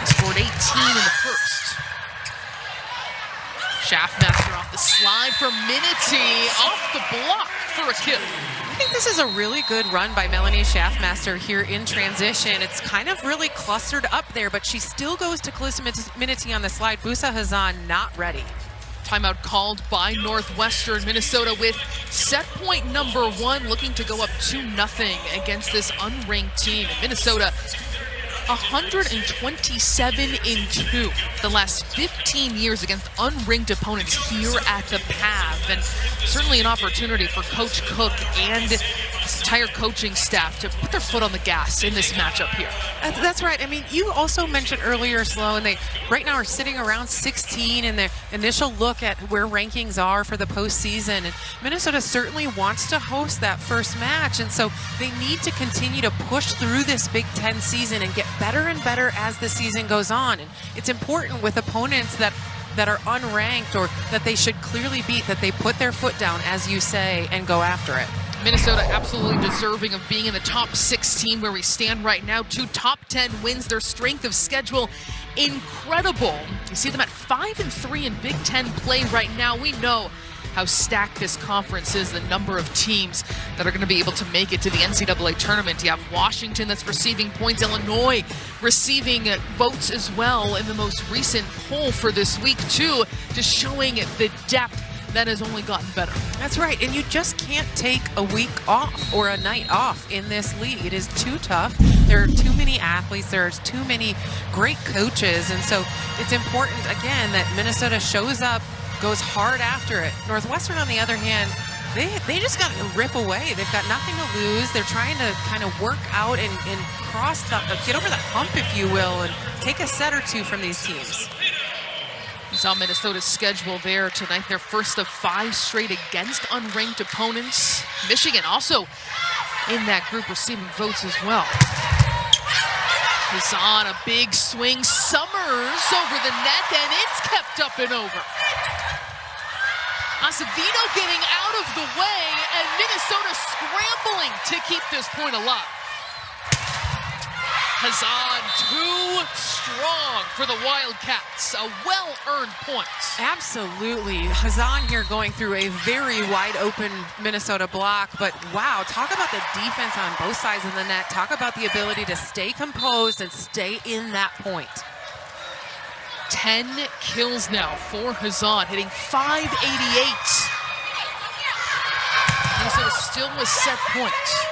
scored 18 in the first. Schaffmaster off the slide for Minity, off the block for a kill. I think this is a really good run by Melanie Schaffmaster here in transition. It's kind of really clustered up there, but she still goes to Calissa Minity on the slide. Busa Hazan not ready. Timeout called by Northwestern. Minnesota with set point number 1, looking to go up 2-0 against this unranked team. And Minnesota 127-2 the last 15 years against unranked opponents here at the PAV, and certainly an opportunity for Coach Cook and this entire coaching staff to put their foot on the gas in this matchup here. That's right. I mean, you also mentioned earlier, Slow, and they right now are sitting around 16 in their initial look at where rankings are for the postseason. And Minnesota certainly wants to host that first match, and so they need to continue to push through this Big Ten season and get better and better as the season goes on. And it's important with opponents that are unranked or that they should clearly beat, that they put their foot down, as you say, and go after it. Minnesota absolutely deserving of being in the top 16 where we stand right now. 2 top 10 wins, their strength of schedule incredible. You see them at 5-3 in Big Ten play right now. We know how stacked this conference is, the number of teams that are going to be able to make it to the NCAA tournament. You have Washington that's receiving points, Illinois receiving votes as well in the most recent poll for this week too, just showing the depth that has only gotten better. That's right, and you just can't take a week off or a night off in this league. It is too tough. There are too many athletes. There's too many great coaches, and so it's important, again, that Minnesota shows up, goes hard after it. Northwestern, on the other hand, they just got to rip away. They've got nothing to lose. They're trying to kind of work out and cross get over the hump, if you will, and take a set or two from these teams. You saw Minnesota's schedule there tonight. Their first of 5 straight against unranked opponents. Michigan also in that group receiving votes as well. He's on a big swing. Summers over the net, and it's kept up and over. Acevedo getting out of the way, and Minnesota scrambling to keep this point alive. Hazan too strong for the Wildcats. A well-earned point. Absolutely. Hazan here going through a very wide-open Minnesota block. But, wow, talk about the defense on both sides of the net. Talk about the ability to stay composed and stay in that point. 10 kills now for Hazan, hitting .588. Minnesota still with set points.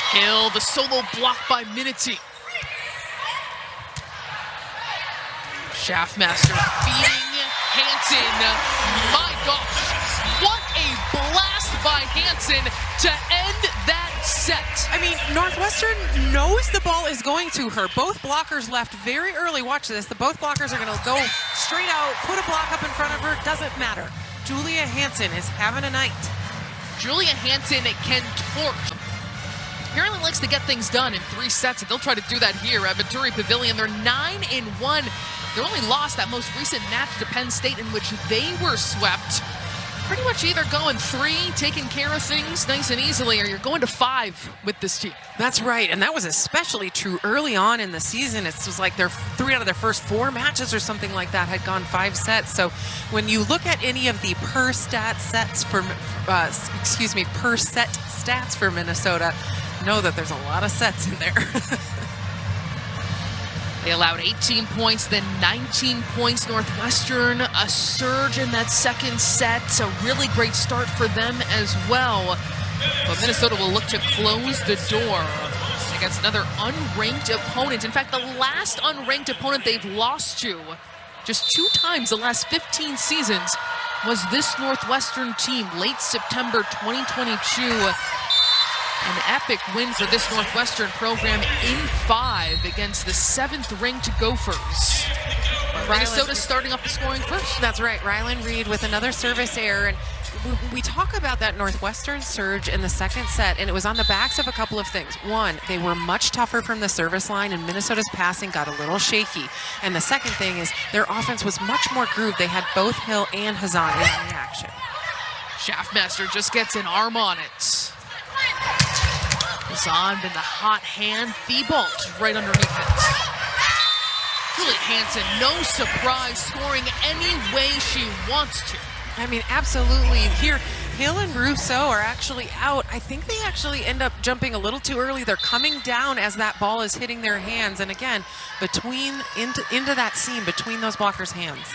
Hill, the solo block by Minity. Schaffmaster feeding Hansen. My gosh, what a blast by Hansen to end that set. I mean, Northwestern knows the ball is going to her. Both blockers left very early. Watch this. Both blockers are going to go straight out, put a block up in front of her. Doesn't matter. Julia Hansen is having a night. Julia Hansen can torch. Apparently likes to get things done in 3 sets, and they'll try to do that here at Venturi Pavilion. They're 9-1. They only lost that most recent match to Penn State, in which they were swept. Pretty much either going 3, taking care of things nice and easily, or you're going to 5 with this team. That's right, and that was especially true early on in the season. It was like 3 out of their first 4 matches or something like that had gone 5 sets. So when you look at any of the per set stats for Minnesota, know that there's a lot of sets in there. They allowed 18 points, then 19 points. Northwestern, a surge in that second set. A really great start for them as well. But Minnesota will look to close the door against another unranked opponent. In fact, the last unranked opponent they've lost to just 2 times the last 15 seasons was this Northwestern team, late September 2022. An epic win for this Northwestern program in 5 against the 7th-ranked Gophers. Minnesota starting off the scoring first. That's right. Rylan Reed with another service error. And we talk about that Northwestern surge in the second set, and it was on the backs of a couple of things. One, they were much tougher from the service line, and Minnesota's passing got a little shaky. And the second thing is their offense was much more grooved. They had both Hill and Hazan in the action. Schaffmaster just gets an arm on it. Hazan in the hot hand. Thibault right underneath it. Julia Hansen, no surprise, scoring any way she wants to. I mean, absolutely. Here, Hill and Russo are actually out. I think they actually end up jumping a little too early. They're coming down as that ball is hitting their hands. And again, into that seam, between those blockers' hands.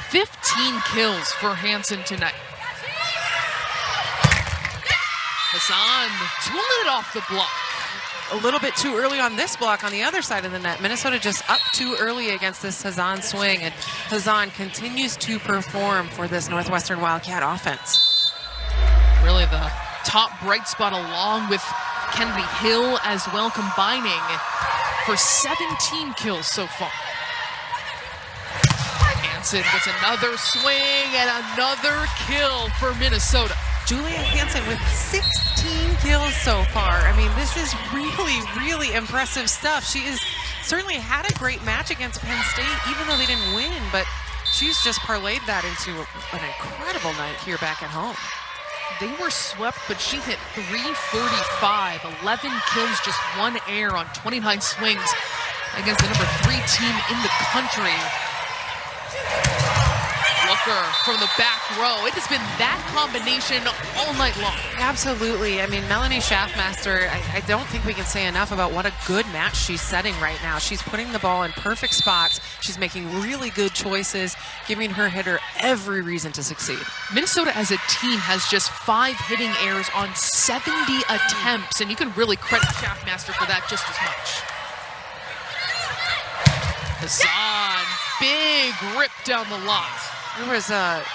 15 kills for Hansen tonight. Hazan tooling it off the block. A little bit too early on this block on the other side of the net. Minnesota just up too early against this Hazan swing, and Hazan continues to perform for this Northwestern Wildcat offense. Really the top bright spot along with Kennedy Hill as well, combining for 17 kills so far. Hansen gets another swing and another kill for Minnesota. Julia Hansen with 16 kills so far. I mean, this is really, really impressive stuff. She has certainly had a great match against Penn State, even though they didn't win, but she's just parlayed that into an incredible night here back at home. They were swept, but she hit 345, 11 kills, just 1 air on 29 swings against the number 3 team in the country. Looker from the back row. It has been that combination all night long. Absolutely. I mean, Melanie Schaffmaster, I don't think we can say enough about what a good match she's setting right now. She's putting the ball in perfect spots. She's making really good choices, giving her hitter every reason to succeed. Minnesota as a team has just 5 hitting errors on 70 attempts, and you can really credit Schaffmaster for that just as much. Hassan, big rip down the line. There was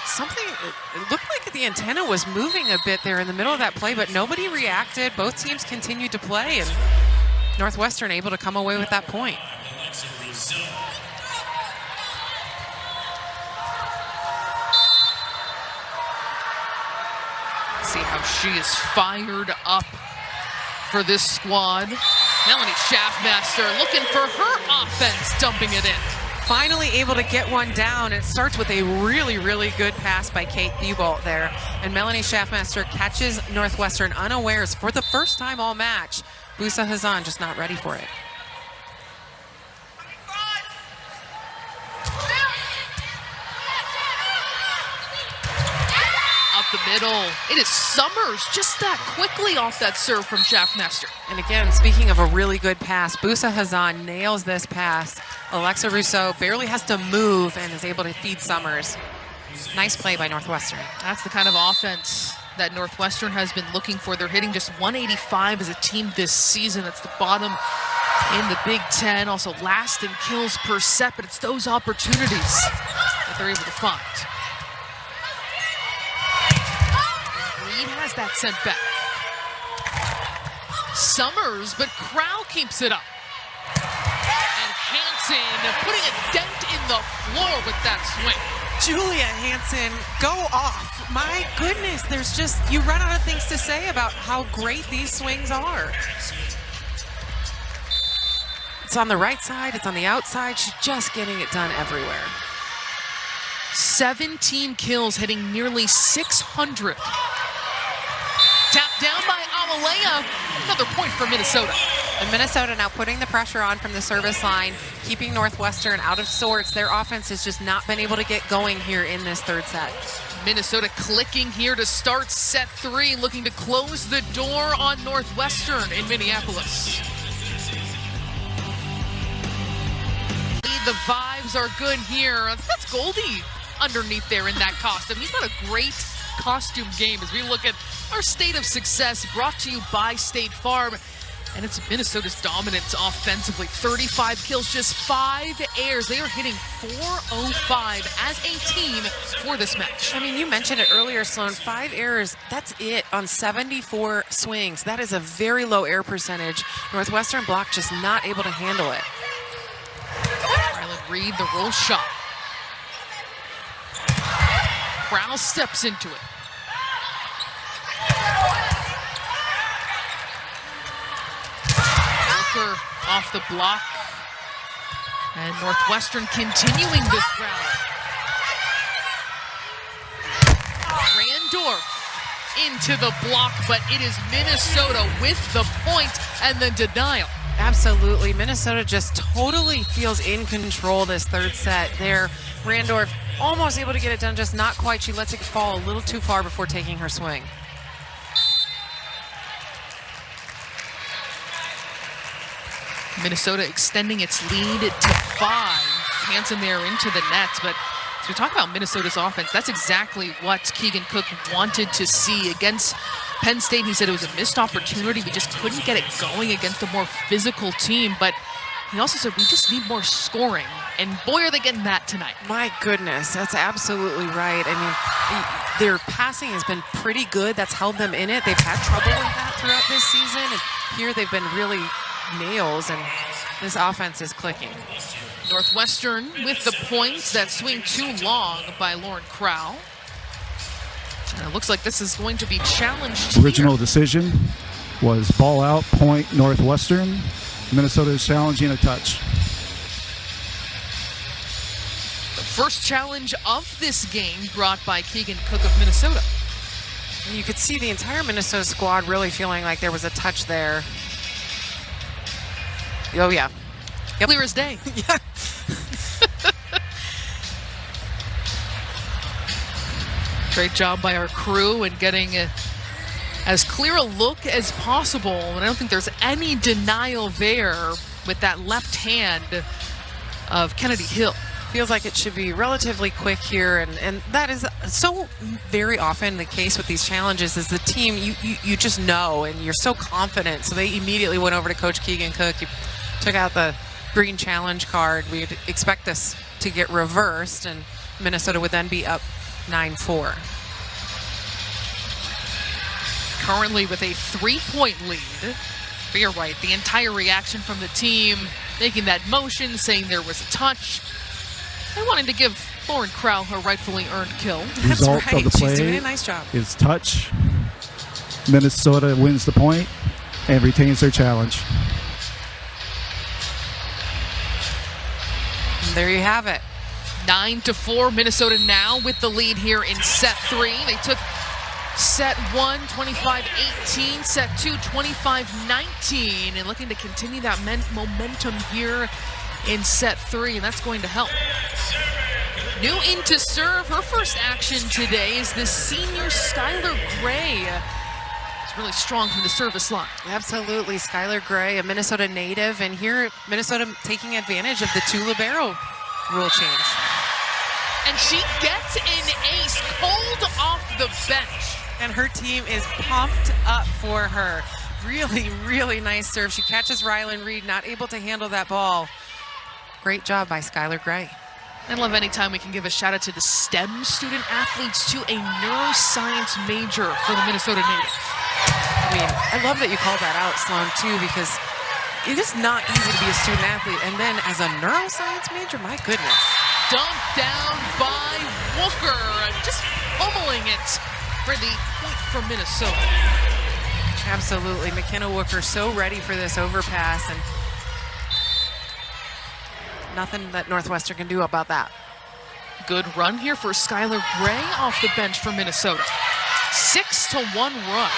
something, it looked like the antenna was moving a bit there in the middle of that play, but nobody reacted. Both teams continued to play, and Northwestern able to come away with that point. See how she is fired up for this squad. Melanie Schaffmaster looking for her offense, dumping it in. Finally able to get one down. It starts with a really, really good pass by Kate Thibault there. And Melanie Schaffmaster catches Northwestern unawares for the first time all match. Busa Hazan just not ready for it. Up the middle. It is Summers just that quickly off that serve from Schaffmaster. And again, speaking of a really good pass, Busa Hazan nails this pass. Alexa Rousseau barely has to move and is able to feed Summers. Nice play by Northwestern. That's the kind of offense that Northwestern has been looking for. They're hitting just 185 as a team this season. That's the bottom in the Big Ten. Also last in kills per set, but it's those opportunities that they're able to find. Reed has that sent back. Summers, but Crow keeps it up. And Hansen putting a dent in the floor with that swing. Julia Hansen, go off. My goodness, there's just, you run out of things to say about how great these swings are. It's on the right side, it's on the outside. She's just getting it done everywhere. 17 kills, hitting nearly 600. Tapped down by Amalea. Another point for Minnesota. And Minnesota now putting the pressure on from the service line, keeping Northwestern out of sorts. Their offense has just not been able to get going here in this third set. Minnesota clicking here to start set 3, looking to close the door on Northwestern in Minneapolis. The vibes are good here. That's Goldie underneath there in that costume. He's not a great costume game as we look at our state of success, brought to you by State Farm. And it's Minnesota's dominance offensively. 35 kills, just 5 airs. They are hitting .405 as a team for this match. I mean, you mentioned it earlier, Sloan. 5 errors, that's it on 74 swings. That is a very low air percentage. Northwestern block just not able to handle it. Rylan Reed, the roll shot. Krause steps into it. Off the block, and Northwestern continuing this rally. Randorf into the block, but it is Minnesota with the point and the denial. Absolutely. Minnesota just totally feels in control this third set. There, Randorf almost able to get it done, just not quite. She lets it fall a little too far before taking her swing. Minnesota extending its lead to 5. Hansen there into the nets, but as we talk about Minnesota's offense, that's exactly what Keegan Cook wanted to see against Penn State. He said it was a missed opportunity. We just couldn't get it going against a more physical team, but he also said we just need more scoring, and boy, are they getting that tonight. My goodness, that's absolutely right. I mean, Their passing has been pretty good. That's held them in it. They've had trouble with that throughout this season. And here they've been really nails, and this offense is clicking. Northwestern with the points. That swing too long by Lauren Crowell. And it looks like this is going to be challenged Original here. decision was ball out, point Northwestern. Minnesota is challenging a touch. First challenge of this game brought by Keegan Cook of Minnesota. And you could see the entire Minnesota squad really feeling like there was a touch there. Oh, yeah. Yep. Clear as day. Yeah. Great job by our crew in getting as clear a look as possible. And I don't think there's any denial there with that left hand of Kennedy Hill. Feels like it should be relatively quick here, and that is so very often the case with these challenges. Is the team you just know, and you're so confident, so they immediately went over to Coach Keegan Cook. He took out the green challenge card. We'd expect this to get reversed, and Minnesota would then be up 9-4. Currently with a 3-point lead. But you're right, the entire reaction from the team, making that motion, saying there was a touch. I wanted to give Lauren Crowell her rightfully earned kill. That's Result right. of the play She's doing a nice job. is touch. Minnesota wins the point and retains their challenge. And there you have it. 9-4, Minnesota now with the lead here in set 3. They took set 1, 25-18, set 2, 25-19, and looking to continue that momentum here in set 3, and that's going to help. New in to serve. Her first action today is the senior Skylar Gray. It's really strong from the service line. Absolutely. Skylar Gray, a Minnesota native, and here Minnesota taking advantage of the 2 libero rule change. And she gets an ace cold off the bench. And her team is pumped up for her. Really, really nice serve. She catches Rylan Reed, not able to handle that ball. Great job by Skylar Gray. I love any time we can give a shout out to the STEM student athletes, to a neuroscience major for the Minnesota Natives. I mean, I love that you called that out, Sloan, too, because it is not easy to be a student athlete. And then as a neuroscience major, my goodness. Dumped down by Wooker, just pummeling it for the point from Minnesota. Absolutely. McKenna Wooker so ready for this overpass, and nothing that Northwestern can do about that. Good run here for Skylar Gray off the bench for Minnesota. 6-1 run.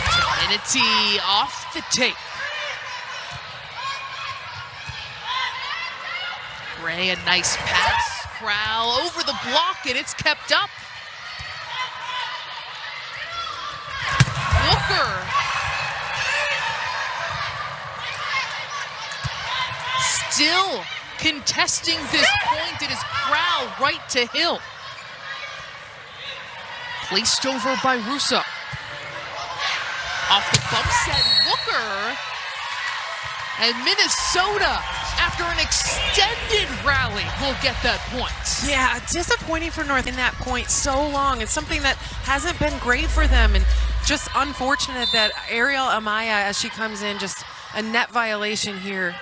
Trinity off the tape. Gray, a nice pass. Crowell over the block, and it's kept up. Wooker. Still contesting this point. It is Crowell right to Hill. Placed over by Russo. Off the bump set, Wooker. And Minnesota, after an extended rally, will get that point. Yeah, disappointing for North in that point so long. It's something that hasn't been great for them, and just unfortunate that Ariel Amaya, as she comes in, just a net violation here.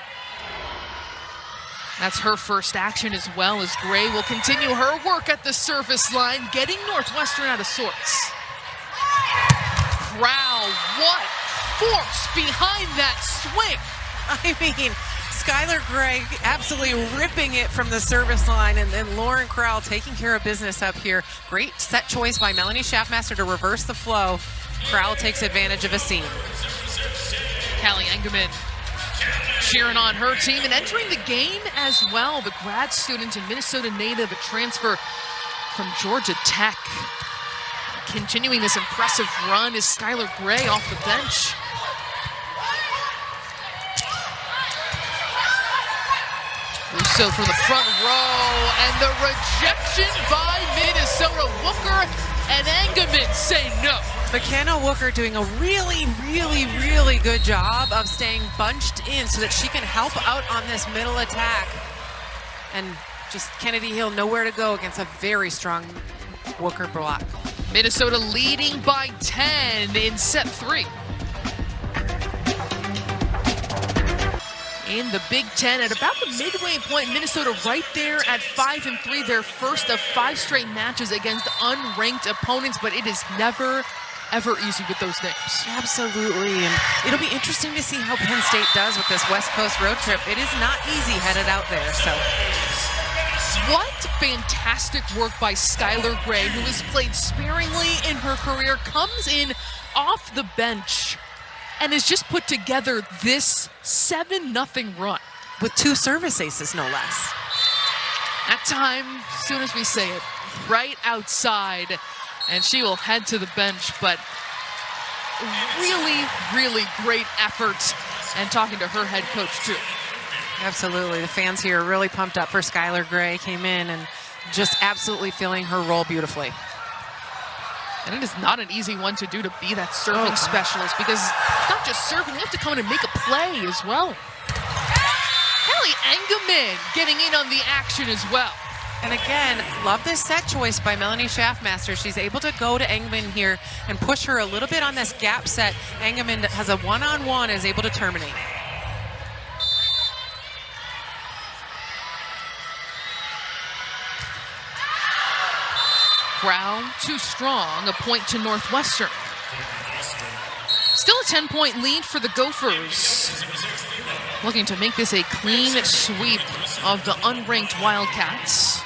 That's her first action, as well as Gray will continue her work at the service line, getting Northwestern out of sorts. Crowell, what force behind that swing. I mean, Skylar Gray absolutely ripping it from the service line, and then Lauren Crowell taking care of business up here. Great set choice by Melanie Schaffmaster to reverse the flow. Crowell takes advantage of a seam. Callie Engelman cheering on her team, and entering the game as well, the grad student and Minnesota native, a transfer from Georgia Tech. Continuing this impressive run is Skylar Gray off the bench. Russo from the front row, and the rejection by Minnesota. Wooker and Engelman say no. McKenna Wooker doing a really, really, really good job of staying bunched in so that she can help out on this middle attack. And Just Kennedy Hill nowhere to go against a very strong Wooker block. Minnesota leading by 10 in set 3. In the Big Ten, at about the midway point, Minnesota right there at 5-3, their first of 5 straight matches against unranked opponents, but it is never, ever easy with those names. Absolutely, and it'll be interesting to see how Penn State does with this West Coast road trip. It is not easy headed out there, so. What fantastic work by Skylar Gray, who has played sparingly in her career, comes in off the bench and has just put together this 7-0 run. With 2 service aces, no less. That time, as soon as we say it, right outside, and she will head to the bench, but really, really great effort, and talking to her head coach, too. Absolutely. The fans here are really pumped up for Skylar Gray. Came in and just absolutely filling her role beautifully. And it is not an easy one to do, to be that serving specialist, because not just serving, you have to come in and make a play as well. Kelly Engelman getting in on the action as well. And again, love this set choice by Melanie Schaffmaster. She's able to go to Engelman here and push her a little bit on this gap set. Engelman has a one-on-one, is able to terminate. Crowd too strong, a point to Northwestern. Still a 10-point lead for the Gophers. Looking to make this a clean sweep of the unranked Wildcats.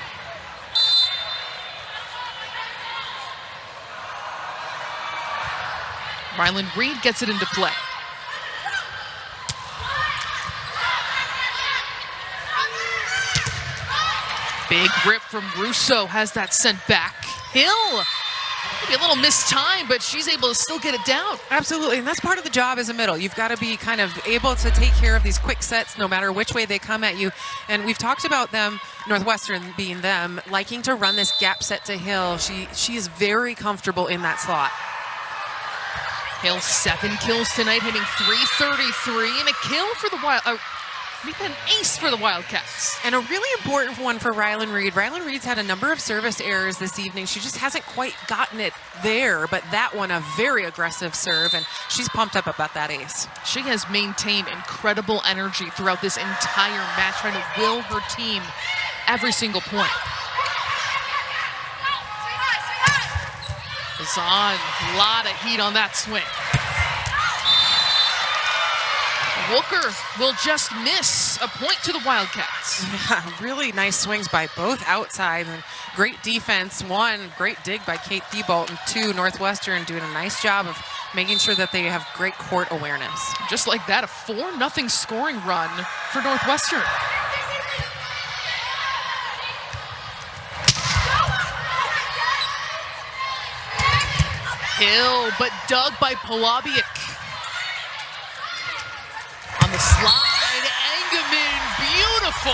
Ryland Reed gets it into play. Big rip from Russo, has that sent back. Hill, maybe a little missed time, but she's able to still get it down. Absolutely, and that's part of the job as a middle. You've got to be kind of able to take care of these quick sets no matter which way they come at you. And we've talked about them, Northwestern being them, liking to run this gap set to Hill. She is very comfortable in that slot. Hill 7 kills tonight, hitting .333, and a kill for the an ace for the Wildcats. And a really important one for Ryland Reed. Ryland Reed's had a number of service errors this evening. She just hasn't quite gotten it there, but that one a very aggressive serve, and she's pumped up about that ace. She has maintained incredible energy throughout this entire match, trying to will her team every single point. Zahn, a lot of heat on that swing. Wooker will just miss a point to the Wildcats. Yeah, really nice swings by both outside and great defense. 1, great dig by Kate Thibault, and 2, Northwestern doing a nice job of making sure that they have great court awareness. Just like that, a 4-0 scoring run for Northwestern. Hill, but dug by Polabiak. On the slide, Engelman, beautiful.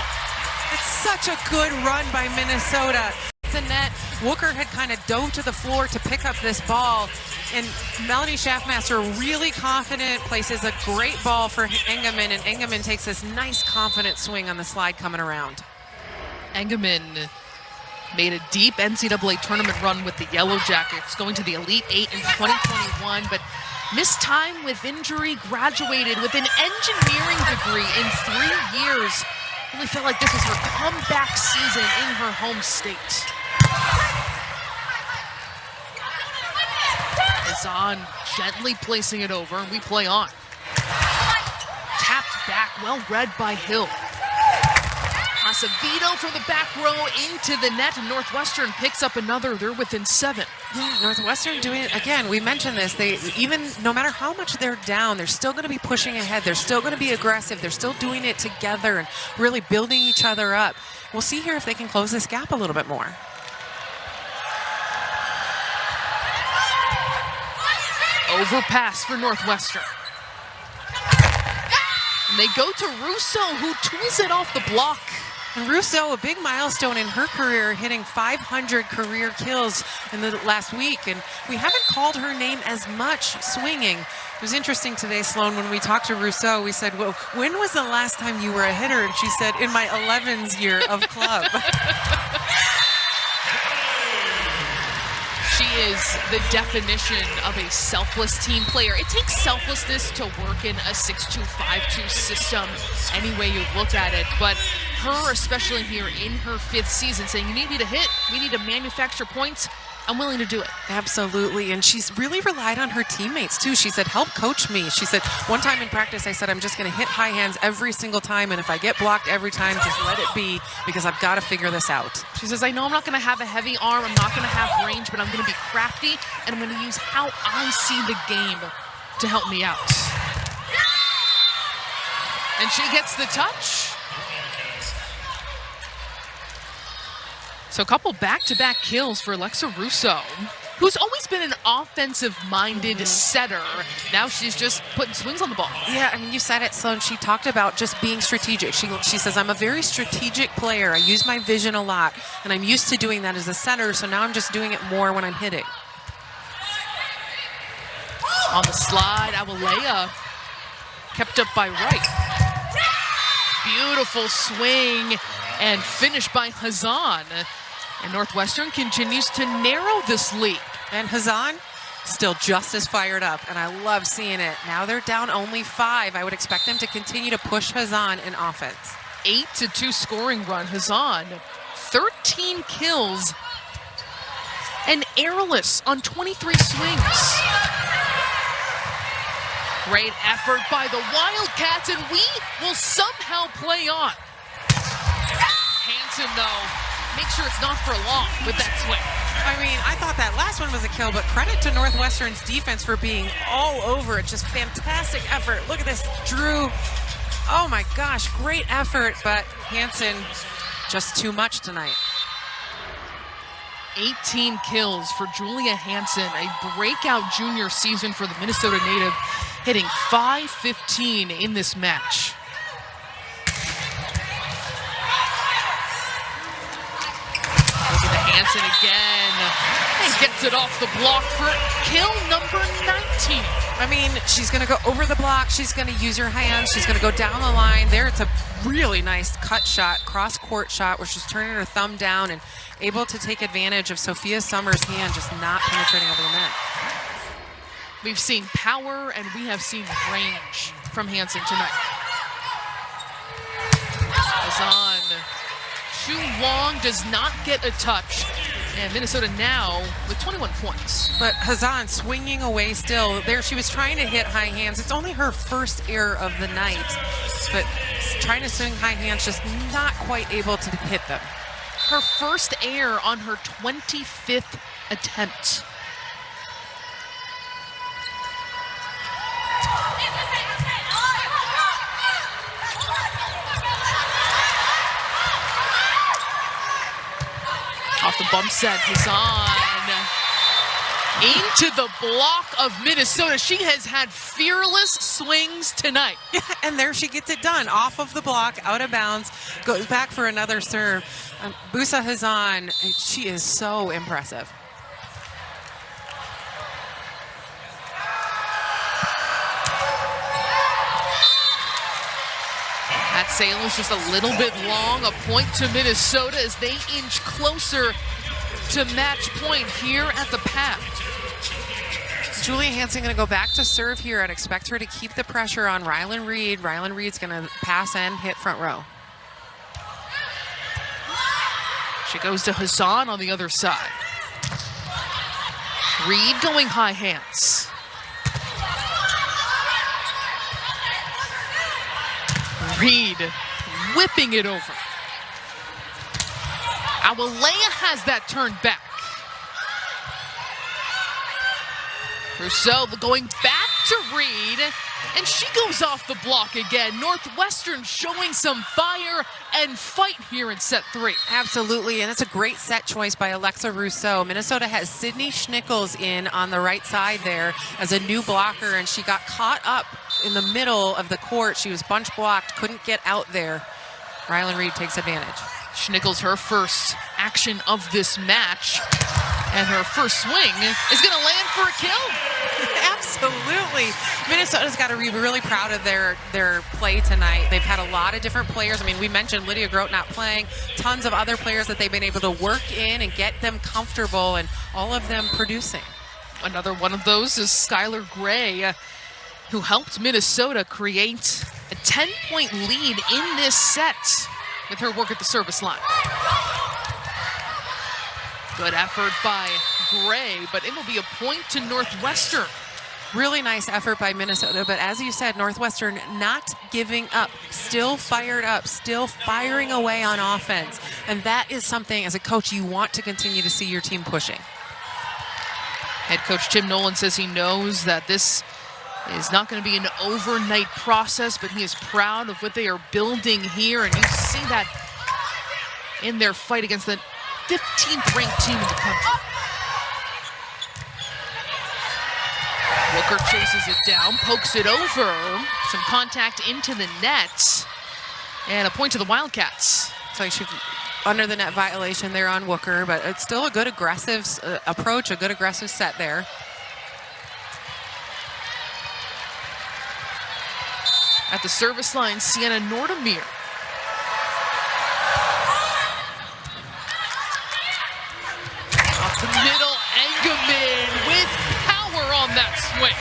It's such a good run by Minnesota. The net, Wooker had kind of dove to the floor to pick up this ball, and Melanie Schaffmaster really confident, places a great ball for Engelman, and Engelman takes this nice confident swing on the slide coming around. Engelman made a deep NCAA tournament run with the Yellow Jackets, going to the Elite 8 in 2021, but missed time with injury, graduated with an engineering degree in 3 years. Really felt like this was her comeback season in her home state. Zahn gently placing it over, and we play on. Tapped back, well read by Hill. Acevedo from the back row into the net, and Northwestern picks up another. They're within 7. Yeah, Northwestern doing it again. We mentioned this. They even, no matter how much they're down, they're still going to be pushing ahead. They're still going to be aggressive. They're still doing it together and really building each other up. We'll see here if they can close this gap a little bit more. Overpass for Northwestern. And they go to Russo, who tweezes it off the block. And Russo, a big milestone in her career, hitting 500 career kills in the last week. And we haven't called her name as much swinging. It was interesting today, Sloan, when we talked to Russo, we said, well, when was the last time you were a hitter? And she said, in my 11th year of club. She is the definition of a selfless team player. It takes selflessness to work in a 6-2, 5-2 system, any way you look at it. But her, especially here in her 5th season, saying, you need me to hit, we need to manufacture points, I'm willing to do it. Absolutely, and she's really relied on her teammates too. She said, help coach me. She said, one time in practice, I said, I'm just gonna hit high hands every single time, and if I get blocked every time, just let it be, because I've gotta figure this out. She says, I know I'm not gonna have a heavy arm, I'm not gonna have range, but I'm gonna be crafty, and I'm gonna use how I see the game to help me out. And she gets the touch. So a couple back-to-back kills for Alexa Russo, who's always been an offensive-minded setter. Now she's just putting swings on the ball. Yeah, I mean, you said it, Sloan. She talked about just being strategic. She says, I'm a very strategic player. I use my vision a lot, and I'm used to doing that as a setter, so now I'm just doing it more when I'm hitting. On the slide, Awalea kept up by Wright. Beautiful swing and finish by Hazan. And Northwestern continues to narrow this lead. And Hazan still just as fired up, and I love seeing it. Now they're down only 5. I would expect them to continue to push Hazan in offense. 8-2 scoring run. Hazan, 13 kills and airless on 23 swings. Great effort by the Wildcats, and we will somehow play on. Hansen, though, make sure it's not for long with that swing. I mean, I thought that last one was a kill, but credit to Northwestern's defense for being all over it. Just fantastic effort. Look at this, Drew. Oh my gosh, great effort, but Hansen, just too much tonight. 18 kills for Julia Hansen, a breakout junior season for the Minnesota native, hitting .515 in this match. Look at Hansen again, and gets it off the block for kill number 19. I mean, she's going to go over the block. She's going to use her hands. She's going to go down the line. There, it's a really nice cut shot, cross-court shot, where she's turning her thumb down and able to take advantage of Sophia Summers' hand just not penetrating over the net. We've seen power and we have seen range from Hansen tonight. Hazan, too long, does not get a touch. And Minnesota now with 21 points. But Hazan swinging away still. There she was trying to hit high hands. It's only her first error of the night. But trying to swing high hands, just not quite able to hit them. Her first error on her 25th attempt. Off the bump set, Hazan into the block of Minnesota. She has had fearless swings tonight. Yeah, and there she gets it done. Off of the block, out of bounds, goes back for another serve. Busa Hazan, she is so impressive. That sail is just a little bit long. A point to Minnesota as they inch closer to match point here at the pad. Julia Hansen going to go back to serve here. I'd expect her to keep the pressure on Rylan Reed. Rylan Reed's going to pass and hit front row. She goes to Hazan on the other side. Reed going high hands. Reed whipping it over. Awalea has that turned back. Rousseau going back to Reed, and she goes off the block again. Northwestern showing some fire and fight here in set 3. Absolutely, and it's a great set choice by Alexa Rousseau. Minnesota has Sydney Schnickels in on the right side there as a new blocker, and she got caught up in the middle of the court. She was bunch blocked, couldn't get out there. Rylan Reed takes advantage. Schnickel's her first action of this match, and her first swing is going to land for a kill. Absolutely. Minnesota's got to be really proud of their play tonight. They've had a lot of different players. I mean, we mentioned Lydia Grote not playing, tons of other players that they've been able to work in and get them comfortable, and all of them producing. Another one of those is Skylar Gray, who helped Minnesota create a 10-point lead in this set with her work at the service line. Good effort by Gray, but it will be a point to Northwestern. Really nice effort by Minnesota, but as you said, Northwestern not giving up, still fired up, still firing away on offense. And that is something, as a coach, you want to continue to see your team pushing. Head coach Tim Nolan says he knows that this is not going to be an overnight process, but he is proud of what they are building here, and you see that in their fight against the 15th ranked team in the country. Booker chases it down, pokes it over, some contact into the net, and a point to the Wildcats. So she under the net violation there on Wooker, but it's still a good aggressive approach, a good aggressive set there. At the service line, Sienna Nordemir. Off the middle, Engelman with power on that swing.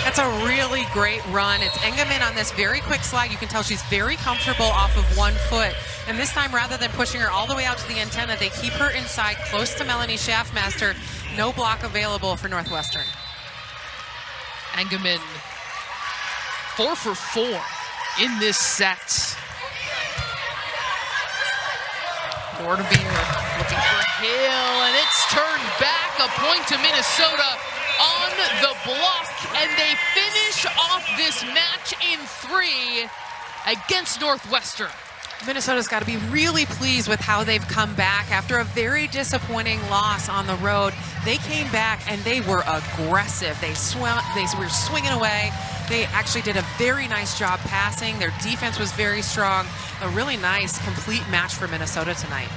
That's a really great run. It's Engelman on this very quick slide. You can tell she's very comfortable off of 1 foot. And this time, rather than pushing her all the way out to the antenna, they keep her inside, close to Melanie Schaffmaster. No block available for Northwestern. Engelman 4 for 4 in this set. Nordemir looking for Hill, and it's turned back. A point to Minnesota on the block, and they finish off this match in 3 against Northwestern. Minnesota's got to be really pleased with how they've come back after a very disappointing loss on the road. They came back and they were aggressive. They were swinging away. They actually did a very nice job passing. Their defense was very strong. A really nice, complete match for Minnesota tonight.